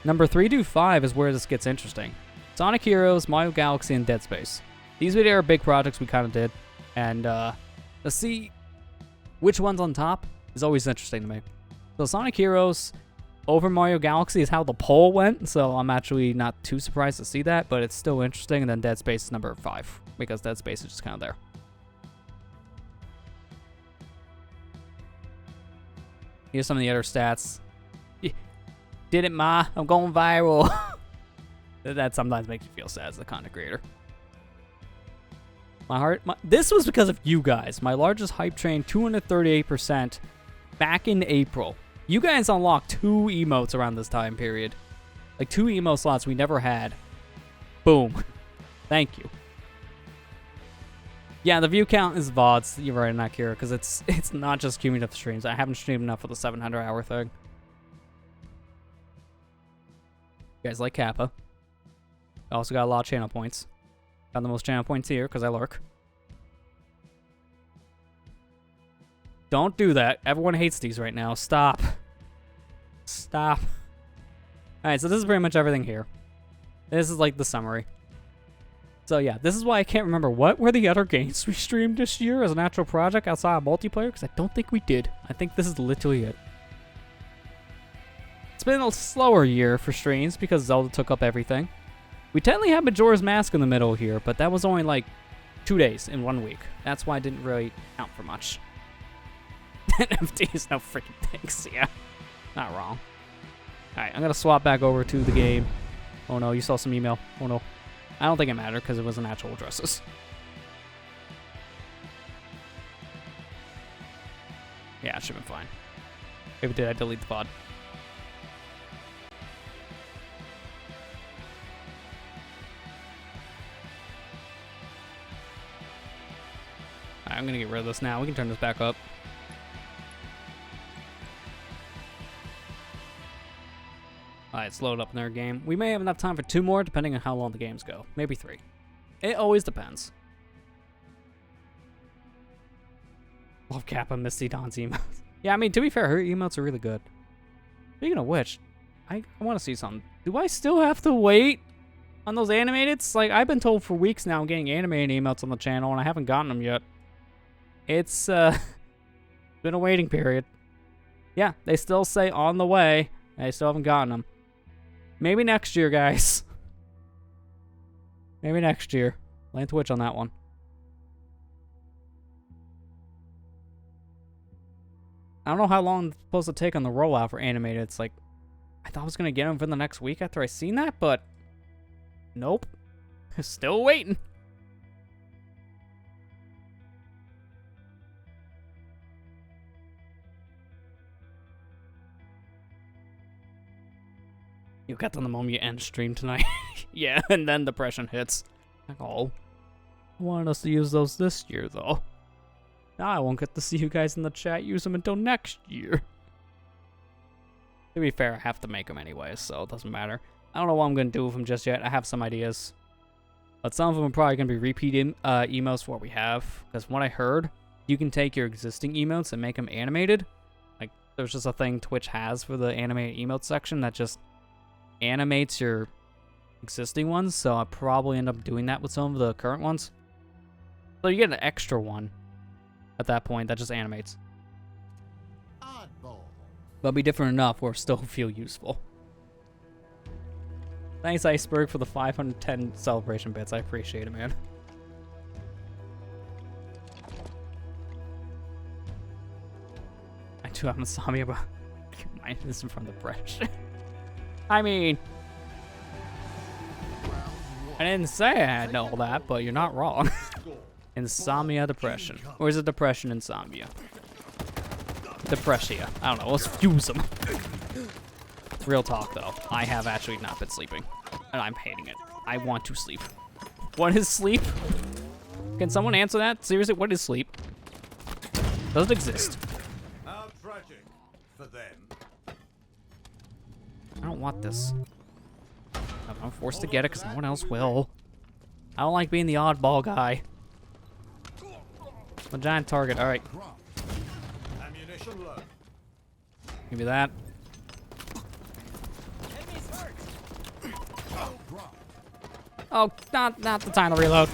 Speaker 1: number 3 to 5 is where this gets interesting. Sonic Heroes, Mario Galaxy, and Dead Space. These videos are big projects we kind of did. And to see which one's on top is always interesting to me. So Sonic Heroes over Mario Galaxy is how the poll went. So I'm actually not too surprised to see that. But it's still interesting. And then Dead Space is number 5. Because Dead Space is just kind of there. Here's some of the other stats. Did it, Ma? I'm going viral. That sometimes makes me feel sad as the content creator. This was because of you guys. My largest hype train, 238% back in April. You guys unlocked 2 emotes around this time period. Like 2 emo slots we never had. Boom. Thank you. Yeah, the view count is VODs. You're right, Akira, because it's not just cumulative streams. I haven't streamed enough for the 700-hour thing. You guys like Kappa. I also got a lot of channel points. Got the most channel points here because I lurk. Don't do that. Everyone hates these right now. Stop. Stop. Alright, so this is pretty much everything here. This is like the summary. So yeah, this is why I can't remember what were the other games we streamed this year as an actual project outside of multiplayer, because I don't think we did. I think this is literally it. It's been a slower year for streams because Zelda took up everything. We technically had Majora's Mask in the middle here, but that was only like 2 days in 1 week. That's why it didn't really count for much. NFT is no freaking things, yeah. Not wrong. Alright, I'm gonna swap back over to the game. Oh no, you saw some email. Oh no. I don't think it mattered because it wasn't actual addresses. Yeah, it should have been fine. If it did, I delete the pod. I'm gonna get rid of this now. We can turn this back up. Alright, it's loaded up in their game. We may have enough time for 2 more, depending on how long the games go. Maybe 3. It always depends. Love Kappa, Misty Dawn's emotes. Yeah, I mean, to be fair, her emotes are really good. Speaking of which, I want to see something. Do I still have to wait on those animated? Like, I've been told for weeks now I'm getting animated emotes on the channel, and I haven't gotten them yet. It's been a waiting period. Yeah, they still say on the way. I still haven't gotten them. Maybe next year, guys. Maybe next year. Land Twitch on that one. I don't know how long it's supposed to take on the rollout for animated. It's like, I thought I was going to get them for the next week after I seen that, but nope. Still waiting. You get them the moment you end stream tonight. Yeah, and then depression hits. Like, oh, I wanted us to use those this year, though. Now I won't get to see you guys in the chat use them until next year. To be fair, I have to make them anyways, so it doesn't matter. I don't know what I'm going to do with them just yet. I have some ideas. But some of them are probably going to be repeat emotes for what we have. Because from what I heard, you can take your existing emotes and make them animated. Like, there's just a thing Twitch has for the animated emote section that just animates your existing ones. So I'll probably end up doing that with some of the current ones. So you get an extra one at that point that just animates.
Speaker 3: Oddball.
Speaker 1: But it'll be different enough where it still feel useful. Thanks, Iceberg, for the 510 celebration bits. I appreciate it, man. I do have insomnia, but mine isn't from the brush. I mean, I didn't say I had all that, but you're not wrong. Insomnia, depression. Or is it depression, insomnia? Depressia. I don't know. Let's fuse them. Real talk, though. I have actually not been sleeping. And I'm hating it. I want to sleep. What is sleep? Can someone answer that? Seriously, what is sleep? Does it exist?
Speaker 2: How tragic for them.
Speaker 1: I don't want this. I'm forced to get it because no one else will. I don't like being the oddball guy. I'm a giant target. All right.
Speaker 2: Ammunition low.
Speaker 1: Give me that. Oh, not the time to reload.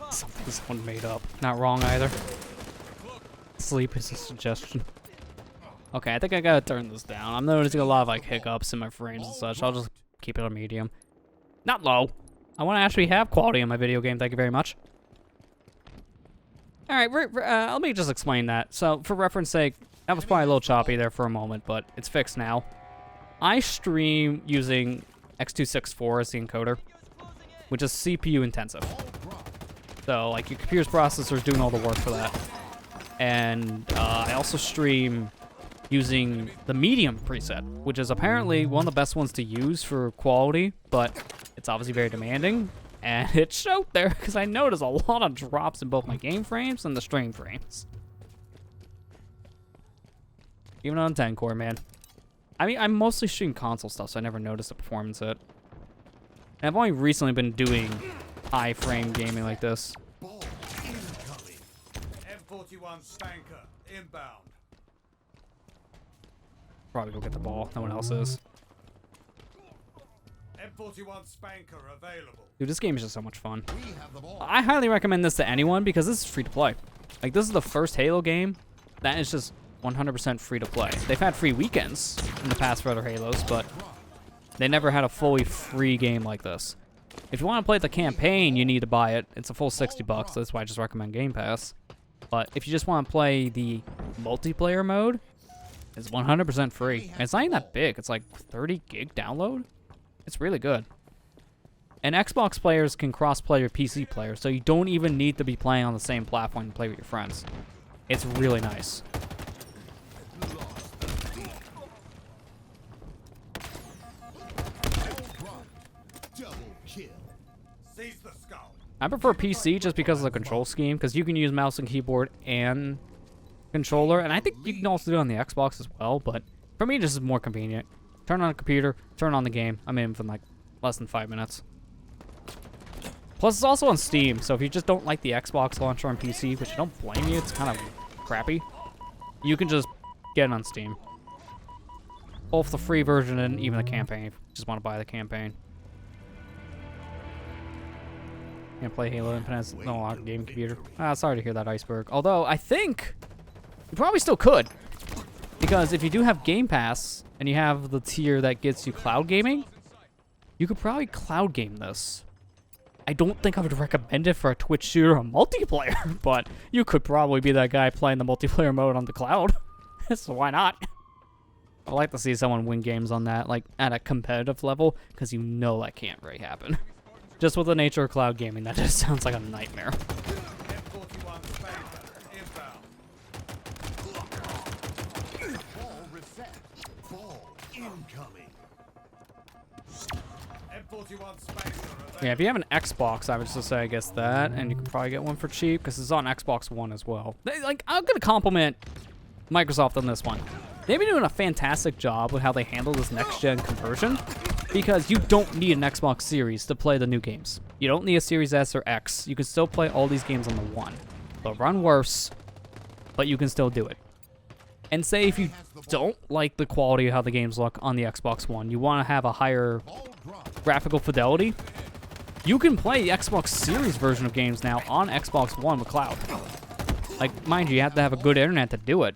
Speaker 1: Something's one made up. Not wrong either. Sleep is a suggestion. Okay, I think I gotta turn this down. I'm noticing a lot of like hiccups in my frames and such. I'll just keep it on medium. Not low. I want to actually have quality in my video game. Thank you very much. All right, let me just explain that. So, for reference sake, that was probably a little choppy there for a moment, but it's fixed now. I stream using X264 as the encoder, which is CPU intensive. So, like, your computer's processor is doing all the work for that. And I also stream using the medium preset, which is apparently one of the best ones to use for quality, but it's obviously very demanding. And it showed there because I noticed a lot of drops in both my game frames and the stream frames. Even on 10 core, man. I mean, I mostly stream console stuff, so I never noticed the performance hit. And I've only recently been doing high frame gaming like this.
Speaker 2: Ball incoming. M41 Spanker inbound.
Speaker 1: Probably go get the ball. No one else is.
Speaker 2: M41 Spanker available.
Speaker 1: Dude, this game is just so much fun.
Speaker 3: We have the ball.
Speaker 1: I highly recommend this to anyone because this is free to play. Like, this is the first Halo game that is just 100% free to play. They've had free weekends in the past for other Halos, but they never had a fully free game like this. If you want to play the campaign, you need to buy it. It's a full $60, so that's why I just recommend Game Pass. But if you just want to play the multiplayer mode, it's 100% free. And it's not even that big. It's like 30 gig download. It's really good. And Xbox players can cross-play your PC players, so you don't even need to be playing on the same platform to play with your friends. It's really nice.
Speaker 3: Double kill.
Speaker 2: Seize the skull.
Speaker 1: I prefer PC just because of the control scheme, because you can use mouse and keyboard and controller, and I think you can also do it on the Xbox as well, but for me, this is more convenient. Turn on a computer, turn on the game. I'm in from like less than 5 minutes. Plus, it's also on Steam, so if you just don't like the Xbox launcher on PC, which I don't blame you, it's kind of crappy, you can just get it on Steam. Both the free version and even the campaign, if you just want to buy the campaign. Can't play Halo Infinite, it's no longer game computer. Sorry to hear that, Iceberg. Although, I think you probably still could. Because if you do have Game Pass, and you have the tier that gets you cloud gaming, you could probably cloud game this. I don't think I would recommend it for a Twitch shooter or multiplayer, but you could probably be that guy playing the multiplayer mode on the cloud. So why not? I'd like to see someone win games on that, like at a competitive level, because you know that can't really happen. Just with the nature of cloud gaming, that just sounds like a nightmare.
Speaker 2: M41 Spanker inbound.
Speaker 3: Ball reset. Ball in. Incoming.
Speaker 2: M41 Spacer
Speaker 1: Yeah, if you have an Xbox, I would just say I guess that, and you can probably get one for cheap because it's on Xbox One as well. Like, I'm gonna compliment Microsoft on this one. They've been doing a fantastic job with how they handle this next-gen conversion because you don't need an Xbox Series to play the new games. You don't need a Series S or X. You can still play all these games on the One. They'll run worse, but you can still do it. And say if you don't like the quality of how the games look on the Xbox One, you want to have a higher graphical fidelity, you can play the Xbox Series version of games now on Xbox One with cloud. Like, mind you have to have a good internet to do it,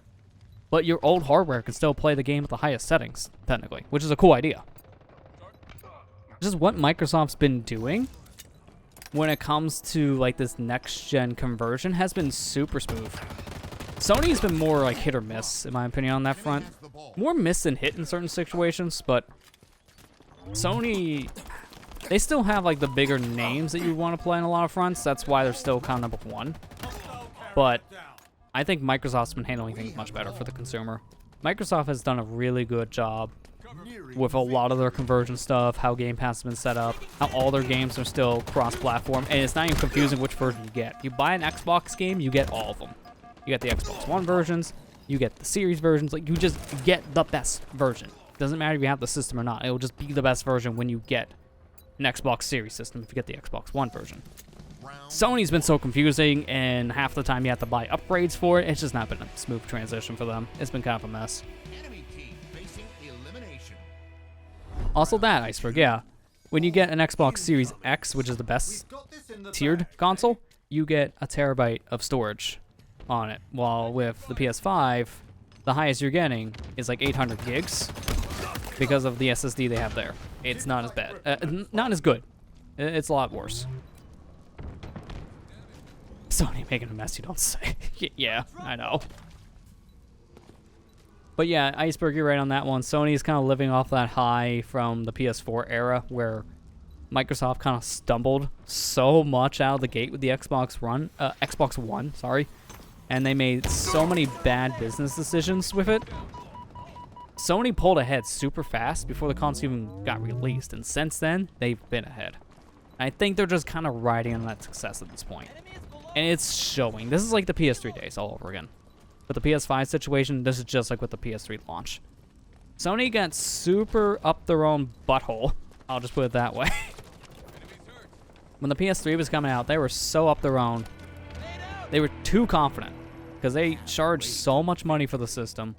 Speaker 1: but your old hardware can still play the game at the highest settings, technically, which is a cool idea. This is what Microsoft's been doing when it comes to, like, this next-gen conversion has been super smooth. Sony's been more, like, hit or miss, in my opinion, on that front. More miss than hit in certain situations, but Sony, they still have, like, the bigger names that you want to play on a lot of fronts. That's why they're still kind of #1. But I think Microsoft's been handling things much better for the consumer. Microsoft has done a really good job with a lot of their conversion stuff, how Game Pass has been set up, how all their games are still cross-platform, and it's not even confusing which version you get. You buy an Xbox game, you get all of them. You get the Xbox One versions, you get the Series versions, like, you just get the best version. Doesn't matter if you have the system or not, it will just be the best version when you get an Xbox Series system if you get the Xbox One version. Sony's been so confusing, and half the time you have to buy upgrades for it. It's just not been a smooth transition for them. It's been kind of a mess.
Speaker 3: Enemy team facing elimination.
Speaker 1: Also that, Iceberg, yeah. When you get an Xbox Series X, which is the best tiered console, you get a terabyte of storage on it. While with the PS5, the highest you're getting is like 800 gigs because of the SSD they have there. It's not as bad. Not as good. It's a lot worse. Sony making a mess, you don't say. Yeah, I know. But yeah, Iceberg, you're right on that one. Sony's kind of living off that high from the PS4 era where Microsoft kind of stumbled so much out of the gate with the Xbox One, sorry. And they made so many bad business decisions with it. Sony pulled ahead super fast before the console even got released, and since then, they've been ahead. I think they're just kind of riding on that success at this point. And it's showing. This is like the PS3 days all over again. With the PS5 situation, this is just like with the PS3 launch. Sony got super up their own butthole. I'll just put it that way. When the PS3 was coming out, they were so up their own. They were too confident because they charged so much money for the system.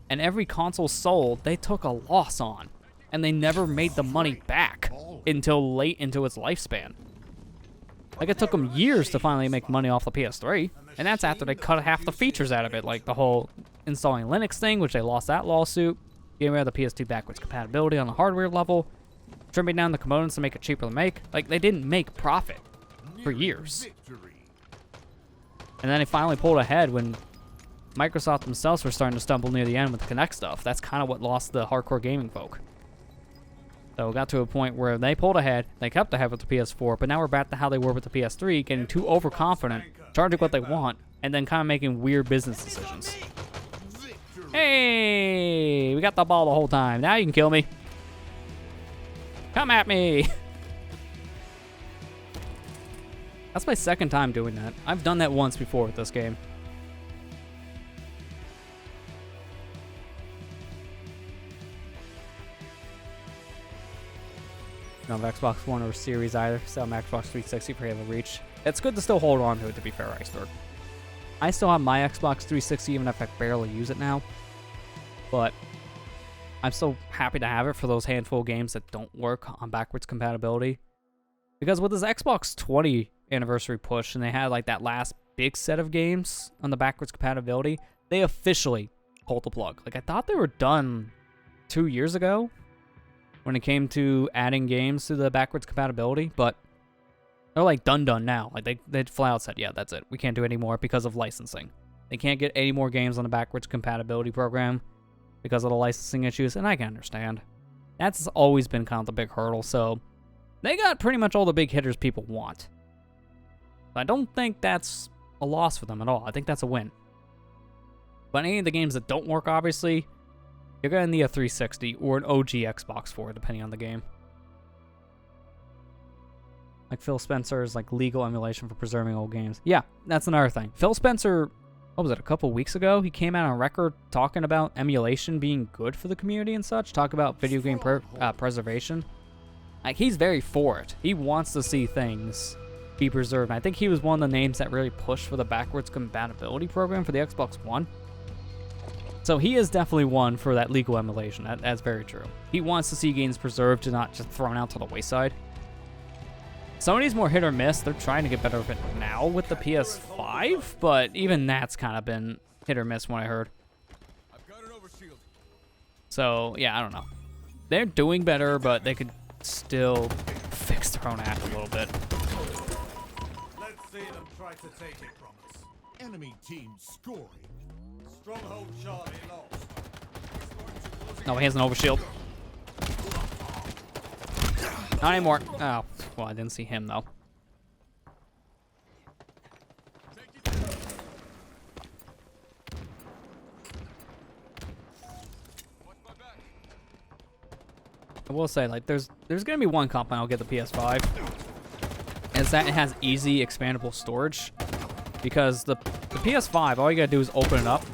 Speaker 1: And every console sold, they took a loss on. And they never made the money back until late into its lifespan. Like, it took them years to finally make money off the PS3, and that's after they cut half the features out of it, like the whole installing Linux thing, which they lost that lawsuit, getting rid of the PS2 backwards compatibility on the hardware level, trimming down the components to make it cheaper to make. Like, they didn't make profit for years. And then they finally pulled ahead when Microsoft themselves were starting to stumble near the end with the Kinect stuff. That's kind of what lost the hardcore gaming folk. So it got to a point where they pulled ahead, they kept ahead with the PS4, but now we're back to how they were with the PS3, getting too overconfident, charging what they want, and then kind of making weird business decisions. Hey, we got the ball the whole time. Now you can kill me. Come at me. That's my second time doing that. I've done that once before with this game. No Xbox One or Series either, so I'm Xbox 360 for Halo Reach. It's good to still hold on to it, to be fair, Iceberg. I still have my Xbox 360 even if I barely use it now. But I'm still happy to have it for those handful of games that don't work on backwards compatibility. Because with this Xbox 20 anniversary push, and they had like that last big set of games on the backwards compatibility, they officially pulled the plug. Like, I thought they were done 2 years ago when it came to adding games to the backwards compatibility, but they're like done now. Like, they flat out said, yeah, that's it. We can't do any more because of licensing. They can't get any more games on the backwards compatibility program because of the licensing issues, and I can understand. That's always been kind of the big hurdle, so they got pretty much all the big hitters people want. I don't think that's a loss for them at all. I think that's a win. But any of the games that don't work, obviously, You're gonna need a 360 or an OG Xbox 4, depending on the game. Like Phil Spencer's like legal emulation for preserving old games. Yeah, that's another thing. Phil Spencer, what was it, a couple weeks ago? He came out on record talking about emulation being good for the community and such. Talk about video game preservation. Like, he's very for it. He wants to see things be preserved. And I think he was one of the names that really pushed for the backwards compatibility program for the Xbox One. So he is definitely one for that legal emulation. That's very true. He wants to see games preserved and not just thrown out to the wayside. Sony's more hit or miss. They're trying to get better with it now with the PS5, but even that's kind of been hit or miss when I heard. So, yeah, I don't know. They're doing better, but they could still fix their own act a little bit.
Speaker 2: Let's see them try to take it from us.
Speaker 3: Enemy team scoring.
Speaker 2: Stronghold Charlie lost.
Speaker 1: No, he has an overshield. Not anymore. Oh, well, I didn't see him, though. I will say, like, there's gonna be one comp I'll get the PS5. And it's that it has easy expandable storage. Because the PS5, all you gotta do is open it up,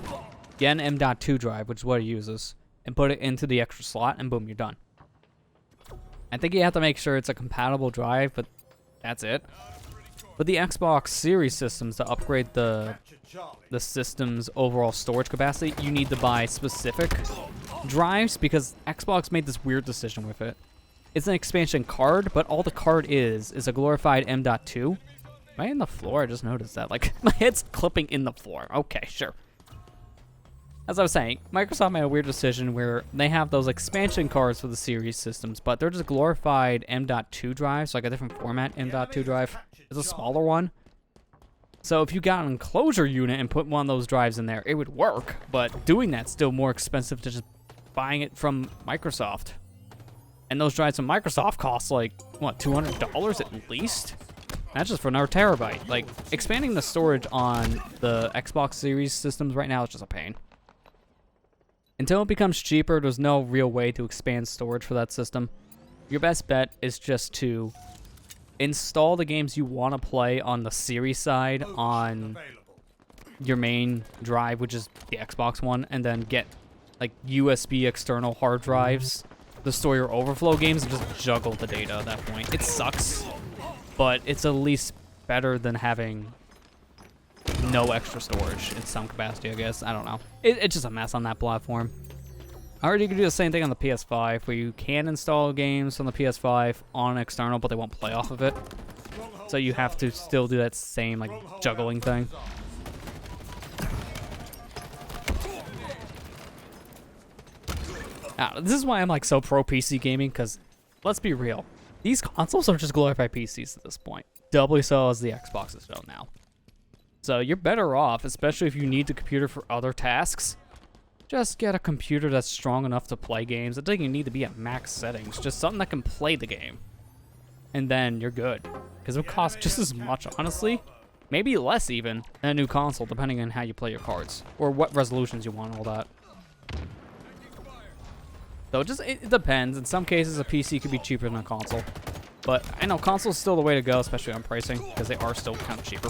Speaker 1: get an M.2 drive, which is what it uses, and put it into the extra slot, and boom, you're done. I think you have to make sure it's a compatible drive, but that's it. But the Xbox Series systems, to upgrade the system's overall storage capacity, you need to buy specific drives, because Xbox made this weird decision with it. It's an expansion card, but all the card is a glorified M.2. Am I in the floor? I just noticed that. Like, my head's clipping in the floor. Okay, sure. As I was saying, Microsoft made a weird decision where they have those expansion cards for the series systems, but they're just glorified M.2 drives, like a different format M.2 drive. It's a smaller one. So if you got an enclosure unit and put one of those drives in there, it would work, but doing that's still more expensive to just buying it from Microsoft. And those drives from Microsoft cost like, what, $200 at least? That's just for another terabyte. Like, expanding the storage on the Xbox Series systems right now is just a pain. Until it becomes cheaper, there's no real way to expand storage for that system. Your best bet is just to install the games you want to play on the series side on your main drive, which is the Xbox One, and then get like USB external hard drives to store your overflow games and just juggle the data at that point. It sucks, but it's at least better than having no extra storage in some capacity, I guess. I don't know. It's just a mess on that platform. I heard you can do the same thing on the PS5, where you can install games on the PS5 on external, but they won't play off of it. So you have to still do that same like juggling thing. This is why I'm like so pro PC gaming, because let's be real, these consoles are just glorified PCs at this point. Doubly so as the Xboxes don't now. So you're better off, especially if you need the computer for other tasks. Just get a computer that's strong enough to play games. It doesn't even need to be at max settings. Just something that can play the game. And then you're good. Because it costs just as much, honestly. Maybe less even than a new console, depending on how you play your cards. Or what resolutions you want, all that. So it depends. In some cases, a PC could be cheaper than a console. But I know console's still the way to go, especially on pricing, because they are still kind of cheaper.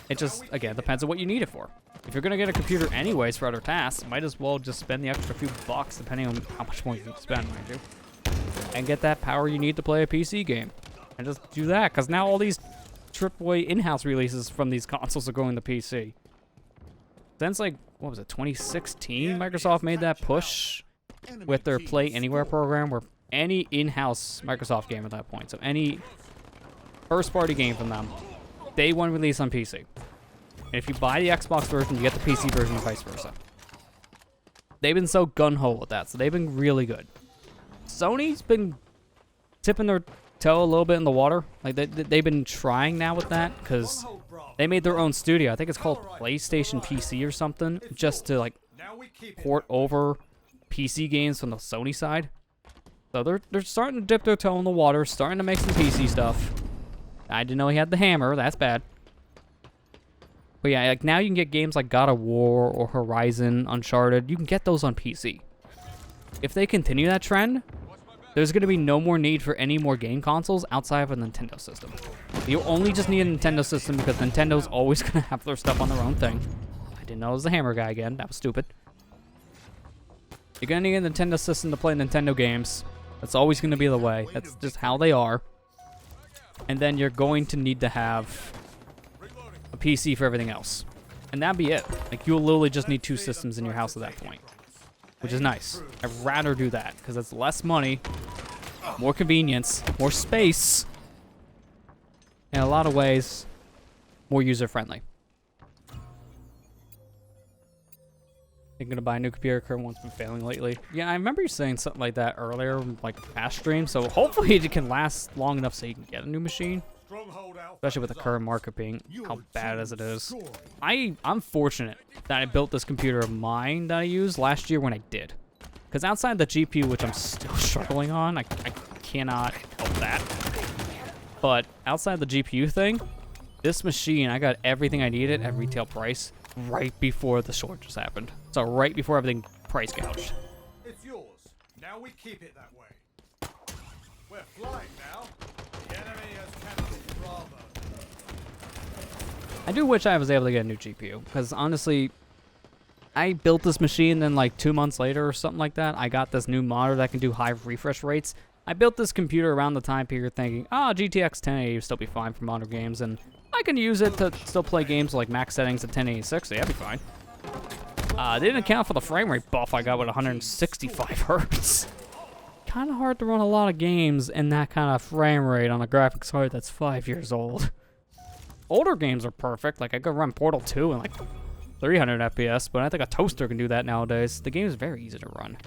Speaker 1: It just, again, depends on what you need it for. If you're going to get a computer anyways for other tasks, might as well just spend the extra few bucks, depending on how much more you need to spend, mind you. And get that power you need to play a PC game. And just do that, because now all these AAA in-house releases from these consoles are going to PC. Since, like, what was it, 2016, Microsoft made that push with their Play Anywhere program, where any in-house Microsoft game at that point, so any first-party game from them, day one release on PC. And if you buy the Xbox version, you get the PC version and vice versa. They've been so gung-ho with that, so they've been really good. Sony's been tipping their toe a little bit in the water. Like, they've been trying now with that, because they made their own studio. I think it's called PlayStation PC or something, just to, like, port over PC games from the Sony side. So they're starting to dip their toe in the water, starting to make some PC stuff. I didn't know he had the hammer. That's bad. But yeah, like now you can get games like God of War or Horizon, Uncharted. You can get those on PC. If they continue that trend, there's going to be no more need for any more game consoles outside of a Nintendo system. You only just need a Nintendo system because Nintendo's always going to have their stuff on their own thing. I didn't know it was the hammer guy again. That was stupid. You're going to need a Nintendo system to play Nintendo games. That's always going to be the way. That's just how they are. And then you're going to need to have a PC for everything else. And that'd be it. Like, you'll literally just need 2 systems in your house at that point. Which is nice. I'd rather do that, because it's less money, more convenience, more space, in a lot of ways, more user-friendly. Thinking to buy a new computer, current one's been failing lately. Yeah, I remember you saying something like that earlier, like past stream, so hopefully it can last long enough so you can get a new machine. Especially with the current market being how bad as it is. I'm fortunate that I built this computer of mine that I used last year when I did. Because outside the GPU, which I'm still struggling on, I cannot help that. But outside the GPU thing, this machine, I got everything I needed at retail price right before the shortages happened. So right before everything price gouged.
Speaker 2: It's yours. Now we keep it that way. We're flying now. The enemy has captured Bravo.
Speaker 1: I do wish I was able to get a new GPU, because honestly, I built this machine, then like 2 months later or something like that, I got this new monitor that can do high refresh rates. I built this computer around the time period thinking, oh, GTX 1080 will still be fine for modern games, and I can use it to still play games like max settings at 1080-60, that'd be fine. Didn't account for the frame rate buff I got with 165 hertz. Kind of hard to run a lot of games in that kind of frame rate on a graphics card that's 5 years old. Older games are perfect, like I could run Portal 2 in like 300 FPS, but I think a toaster can do that nowadays. The game is very easy to run.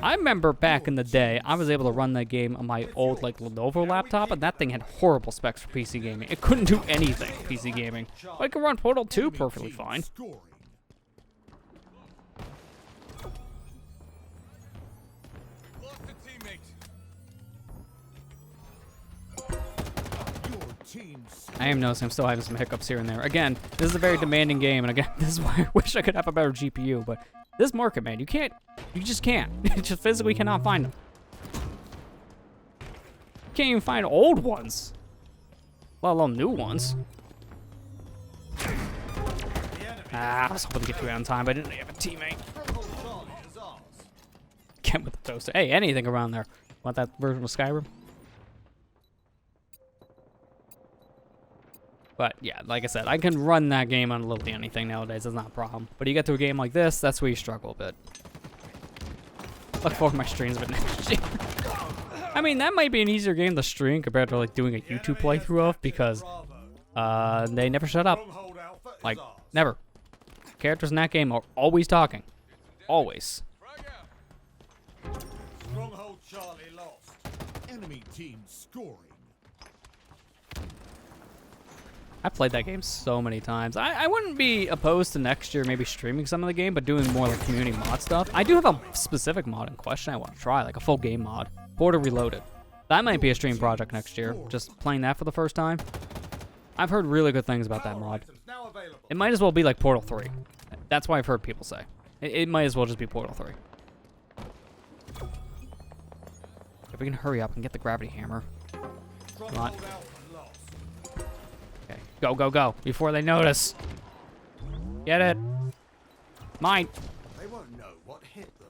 Speaker 1: I remember back in the day, I was able to run that game on my old like Lenovo laptop, and that thing had horrible specs for PC gaming. It couldn't do anything for PC gaming. But I could run Portal 2 perfectly fine. I am noticing I'm still having some hiccups here and there. Again, this is a very demanding game, and again, this is why I wish I could have a better GPU, but this market, man, you just can't. You just physically cannot find them. You can't even find old ones, let alone new ones. I was hoping to get you out on time, but I didn't have a teammate. Get with the toaster. Hey, anything around there. Want that version of Skyrim? But yeah, like I said, I can run that game on literally anything nowadays. That's not a problem. But you get to a game like this, that's where you struggle a bit. Look forward to my streams of it next year. I mean, that might be an easier game to stream compared to like doing a YouTube playthrough of, because they never shut up. Like, never. Characters in that game are always talking. Always.
Speaker 2: Stronghold Charlie lost.
Speaker 3: Enemy team scoring.
Speaker 1: I played that game so many times. I wouldn't be opposed to next year maybe streaming some of the game, but doing more like community mod stuff. I do have a specific mod in question I want to try, like a full game mod. Portal Reloaded. That might be a stream project next year, just playing that for the first time. I've heard really good things about that mod. It might as well be like Portal 3. That's what I've heard people say. It might as well just be Portal 3. If we can hurry up and get the gravity hammer. Come on. Okay, go, go, go, before they notice. Get it. Mine.
Speaker 2: They won't know what hit them.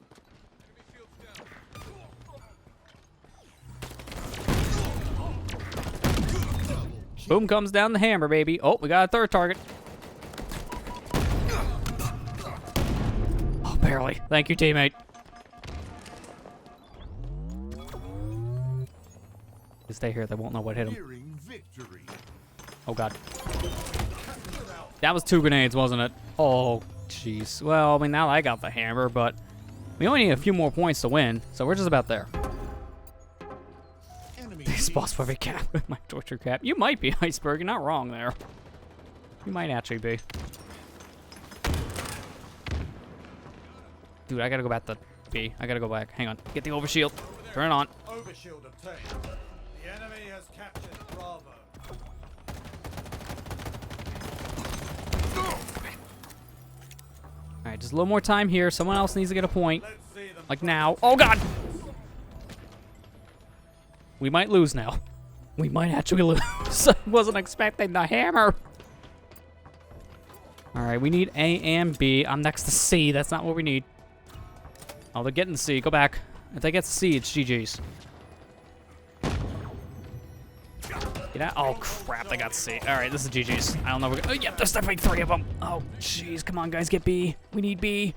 Speaker 1: Boom comes down the hammer, baby. Oh, we got a third target. Oh, barely. Thank you, teammate. Just stay here. They won't know what hit him. Oh, God. That was 2 grenades, wasn't it? Oh, jeez. Well, I mean, now I got the hammer, but we only need a few more points to win, so we're just about there. This boss with a cap with my torture cap. You might be, Iceberg. You're not wrong there. You might actually be. Dude, I gotta go back to B. I gotta go back. Hang on. Get the overshield. Turn it on.
Speaker 2: Overshield obtained. The enemy has captured Bravo.
Speaker 1: Alright, just a little more time here. Someone else needs to get a point.
Speaker 2: Let's see them.
Speaker 1: Like now. Oh, God! We might lose now. We might actually lose. I wasn't expecting the hammer. Alright, we need A and B. I'm next to C. That's not what we need. Oh, they're getting C. Go back. If they get C, it's GG's. Get out. Oh, crap. They got C. Alright, this is GG's. I don't know. Oh, yeah, there's definitely 3 of them. Oh, jeez. Come on, guys. Get B. We need B.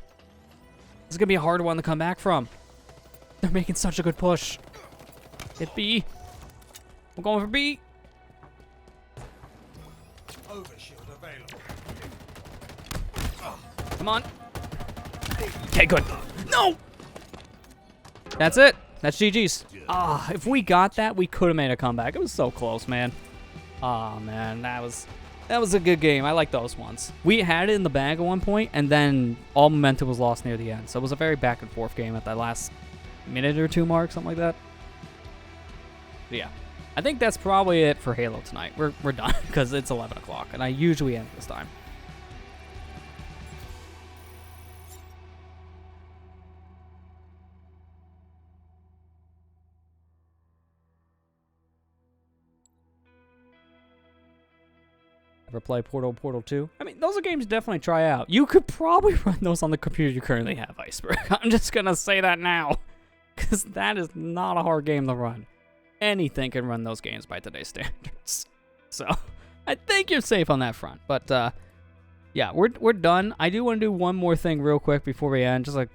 Speaker 1: This is going to be a hard one to come back from. They're making such a good push. Get B. We're going for B.
Speaker 2: Overshield available.
Speaker 1: Come on. Okay, good. No! That's it. That's GG's. Ah, if we got that, we could have made a comeback. It was so close, man. Ah, man, that was a good game. I like those ones. We had it in the bag at one point, and then all momentum was lost near the end. So it was a very back and forth game at that last minute or 2 mark, something like that. But yeah, I think that's probably it for Halo tonight. We're done because it's 11 o'clock, and I usually end this time. Ever play Portal 2? I mean, those are games to definitely try out. You could probably run those on the computer you currently have, Iceberg. I'm just gonna say that now, because that is not a hard game to run. Anything can run those games by today's standards. So, I think you're safe on that front. But, yeah, we're done. I do want to do one more thing real quick before we end. Just like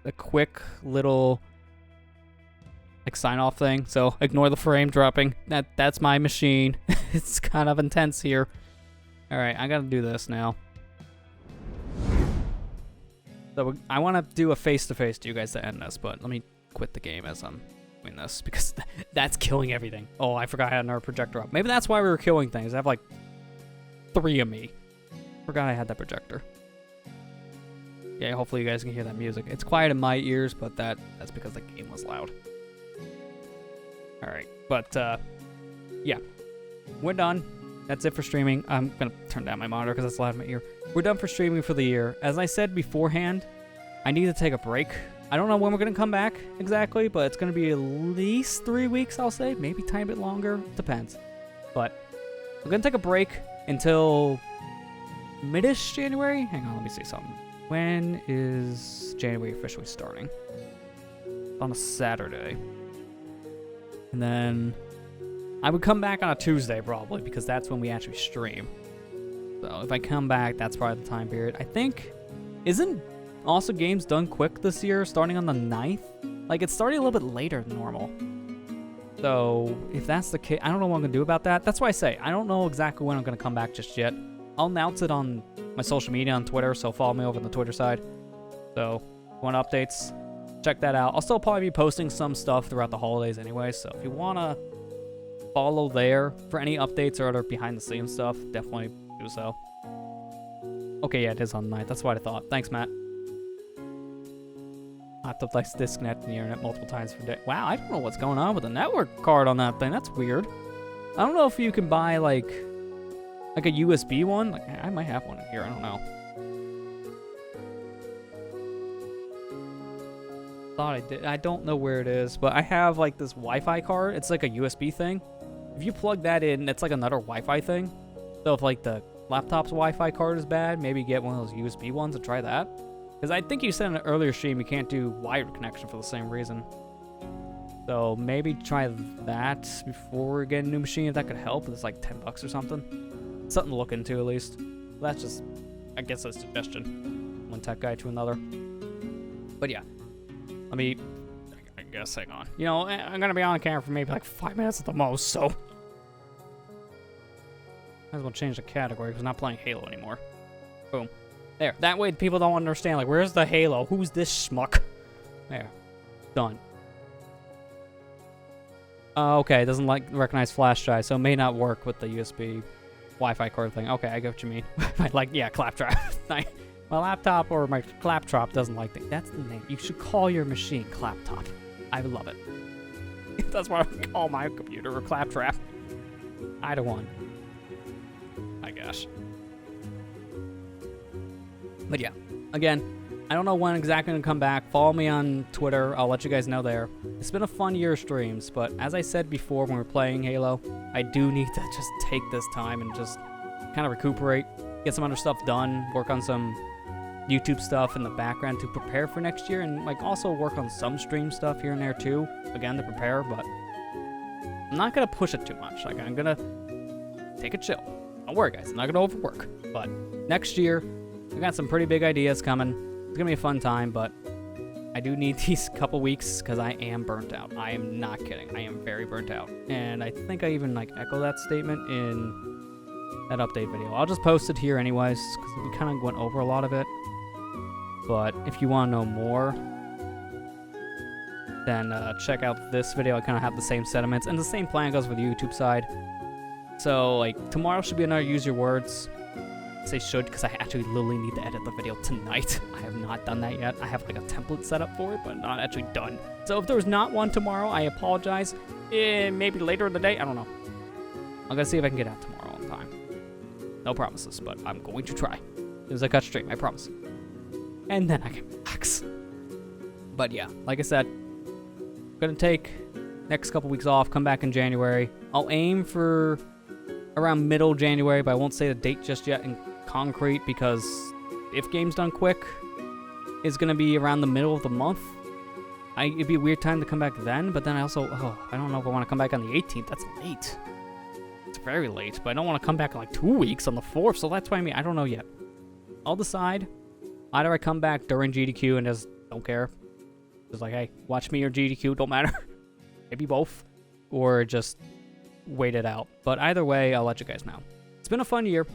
Speaker 1: a quick little like sign-off thing. So, ignore the frame dropping. That's my machine. It's kind of intense here. Alright, I gotta do this now. So I want to do a face-to-face to you guys to end this, but let me quit the game as I'm doing this, because that's killing everything. Oh, I forgot I had another projector up. Maybe that's why we were killing things. I have like 3 of me. Forgot I had that projector. Yeah, hopefully you guys can hear that music. It's quiet in my ears, but that's because the game was loud. Alright, but yeah. We're done. That's it for streaming. I'm going to turn down my monitor because it's loud in my ear. We're done for streaming for the year. As I said beforehand, I need to take a break. I don't know when we're going to come back exactly, but it's going to be at least 3 weeks, I'll say. Maybe a tiny bit longer. Depends. But we're going to take a break until mid-ish January. Hang on, let me see something. When is January officially starting? On a Saturday. And then I would come back on a Tuesday, probably, because that's when we actually stream. So if I come back, that's probably the time period. I think, isn't Awesome Games done quick this year, starting on the 9th? Like, it's starting a little bit later than normal. So if that's the case, I don't know what I'm going to do about that. That's why I say, I don't know exactly when I'm going to come back just yet. I'll announce it on my social media on Twitter, so follow me over on the Twitter side. So, if you want updates, check that out. I'll still probably be posting some stuff throughout the holidays anyway, so if you want to follow there for any updates or other behind-the-scenes stuff, definitely do so. Okay, yeah, it is on the 9th. That's what I thought. Thanks, Matt. I have to like disconnect the internet multiple times per day. Wow, I don't know what's going on with the network card on that thing. That's weird. I don't know if you can buy like a USB one. Like, I might have one in here. I don't know. Thought I did. I don't know where it is, but I have like this Wi-Fi card. It's like a USB thing. If you plug that in, it's like another Wi-Fi thing. So if like the laptop's Wi-Fi card is bad, maybe get one of those USB ones and try that. Because I think you said in an earlier stream you can't do wired connection for the same reason. So maybe try that before we get a new machine if that could help. It's like $10 or something. Something to look into at least. That's just, I guess, a suggestion. One tech guy to another. But yeah. Let me, I guess, hang on. You know, I'm going to be on camera for maybe like 5 minutes at the most, so. Might as well change the category because I'm not playing Halo anymore. Boom. There. That way people don't understand, like, where's the Halo? Who's this schmuck? There. Done. Okay, it doesn't recognize flash drive, so it may not work with the USB Wi-Fi card thing. Okay, I get what you mean. Like, yeah, claptrap. My laptop or my claptrap doesn't like that. That's the name. You should call your machine claptop. I love it. That's what I would call my computer, or claptrap. Either one. I guess. But yeah, again, I don't know when exactly I'm going to come back. Follow me on Twitter. I'll let you guys know there. It's been a fun year of streams, but as I said before when we were playing Halo, I do need to just take this time and just kind of recuperate, get some other stuff done, work on some YouTube stuff in the background to prepare for next year, and like also work on some stream stuff here and there too, again, to prepare, but I'm not going to push it too much. Like, I'm going to take a chill. Don't worry, guys. I'm not going to overwork. But next year, we got some pretty big ideas coming. It's going to be a fun time, but I do need these couple weeks because I am burnt out. I am not kidding. I am very burnt out. And I think I even like echo that statement in that update video. I'll just post it here anyways because we kind of went over a lot of it. But if you want to know more, then check out this video. I kind of have the same sentiments, and the same plan goes for the YouTube side. So, like, tomorrow should be another Use Your Words. I say should, because I actually literally need to edit the video tonight. I have not done that yet. I have, like, a template set up for it, but not actually done. So if there's not one tomorrow, I apologize. Maybe later in the day, I don't know. I'm gonna see if I can get out tomorrow on time. No promises, but I'm going to try. As soon as I cut stream, I promise. And then I can relax. But yeah, like I said, I'm gonna take next couple weeks off, come back in January. I'll aim for around middle January, but I won't say the date just yet in concrete because if game's done quick, it's gonna be around the middle of the month. It'd be a weird time to come back then, but then I also, I don't know if I want to come back on the 18th. That's late. It's very late, but I don't want to come back in like 2 weeks on the 4th, so that's why I don't know yet. I'll decide. Either I come back during GDQ and just don't care. Just like, hey, watch me or GDQ, don't matter. Maybe both. Or just wait it out. But either way, I'll let you guys know. It's been a fun year.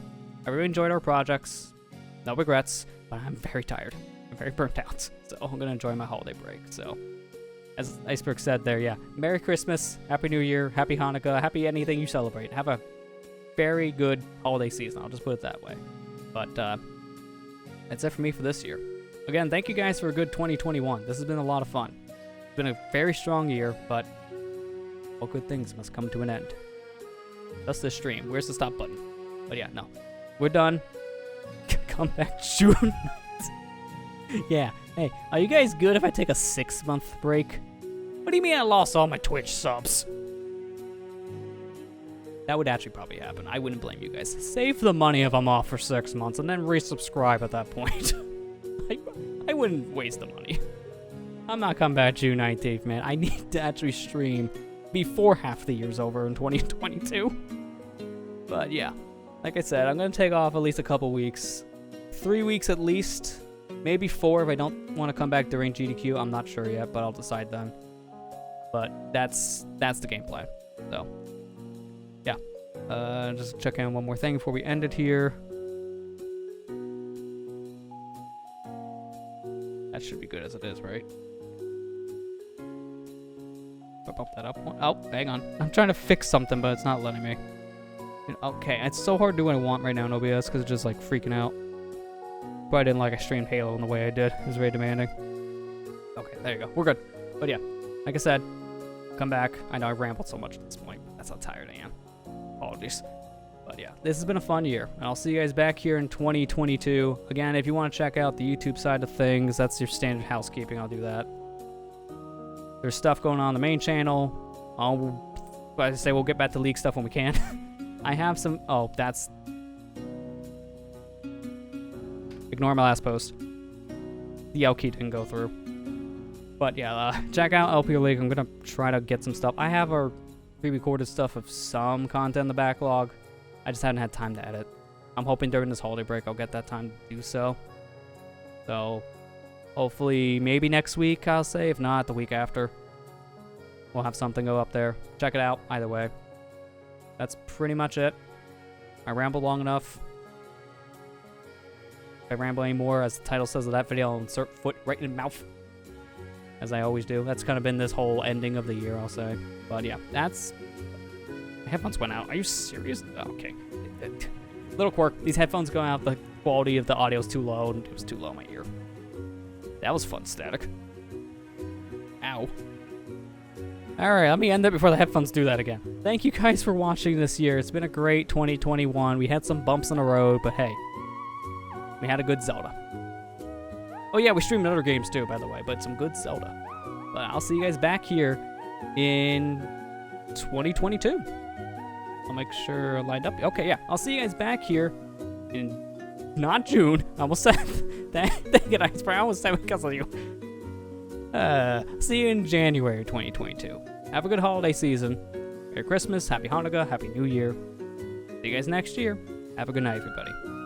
Speaker 1: I really enjoyed our projects. No regrets, but I'm very tired. I'm very burnt out. So I'm going to enjoy my holiday break. So, as Iceberg said there, yeah. Merry Christmas, Happy New Year, Happy Hanukkah, Happy anything you celebrate. Have a very good holiday season. I'll just put it that way. But, that's it for me for this year. Again, thank you guys for a good 2021. This has been a lot of fun. It's been a very strong year, but all good things must come to an end. That's the stream. Where's the stop button? But yeah, no. We're done. Come back June. Yeah. Hey, are you guys good if I take a 6-month break? What do you mean I lost all my Twitch subs? That would actually probably happen. I wouldn't blame you guys. Save the money if I'm off for 6 months and then resubscribe at that point. I wouldn't waste the money. I'm not coming back June 19th, man. I need to actually stream before half the year's over in 2022. But yeah, like I said, I'm going to take off at least a couple weeks. 3 weeks at least. Maybe 4 if I don't want to come back during GDQ. I'm not sure yet, but I'll decide then. But that's the game plan. So, yeah. Just check in one more thing before we end it here. That should be good as it is, right? Bump that up one. Oh, hang on. I'm trying to fix something, but it's not letting me. Okay, it's so hard to do what I want right now in OBS because it's just like freaking out. But I didn't like I streamed Halo in the way I did. It was very demanding. Okay, there you go. We're good. But yeah, like I said, come back. I know I rambled so much at this point. That's how tired I am. Apologies. But yeah, this has been a fun year. And I'll see you guys back here in 2022. Again, if you want to check out the YouTube side of things, that's your standard housekeeping. I'll do that. There's stuff going on the main channel. I say we'll get back to league stuff when we can. I have some... Oh, that's... Ignore my last post. The L key didn't go through. But yeah, check out LP League. I'm going to try to get some stuff. I have our pre-recorded stuff of some content in the backlog. I just hadn't had time to edit. I'm hoping during this holiday break I'll get that time to do so. So, hopefully maybe next week, I'll say. If not, the week after. We'll have something go up there. Check it out, either way. That's pretty much it. I rambled long enough. If I ramble anymore, as the title says of that video, I'll insert foot right in the mouth. As I always do. That's kind of been this whole ending of the year, I'll say. But yeah, that's... My headphones went out. Are you serious? Oh, okay. Little quirk. These headphones going out, the quality of the audio is too low, and it was too low in my ear. That was fun static. Ow. Alright, let me end it before the headphones do that again. Thank you guys for watching this year. It's been a great 2021. We had some bumps in the road, but hey. We had a good Zelda. Oh yeah, we streamed other games too, by the way, but some good Zelda. But I'll see you guys back here in 2022. I'll make sure I lined up. Okay, yeah. I'll see you guys back here in not June. I almost said that. Dang it, I almost said because of you. See you in January 2022. Have a good holiday season. Merry Christmas, Happy Hanukkah, Happy New Year. See you guys next year. Have a good night, everybody.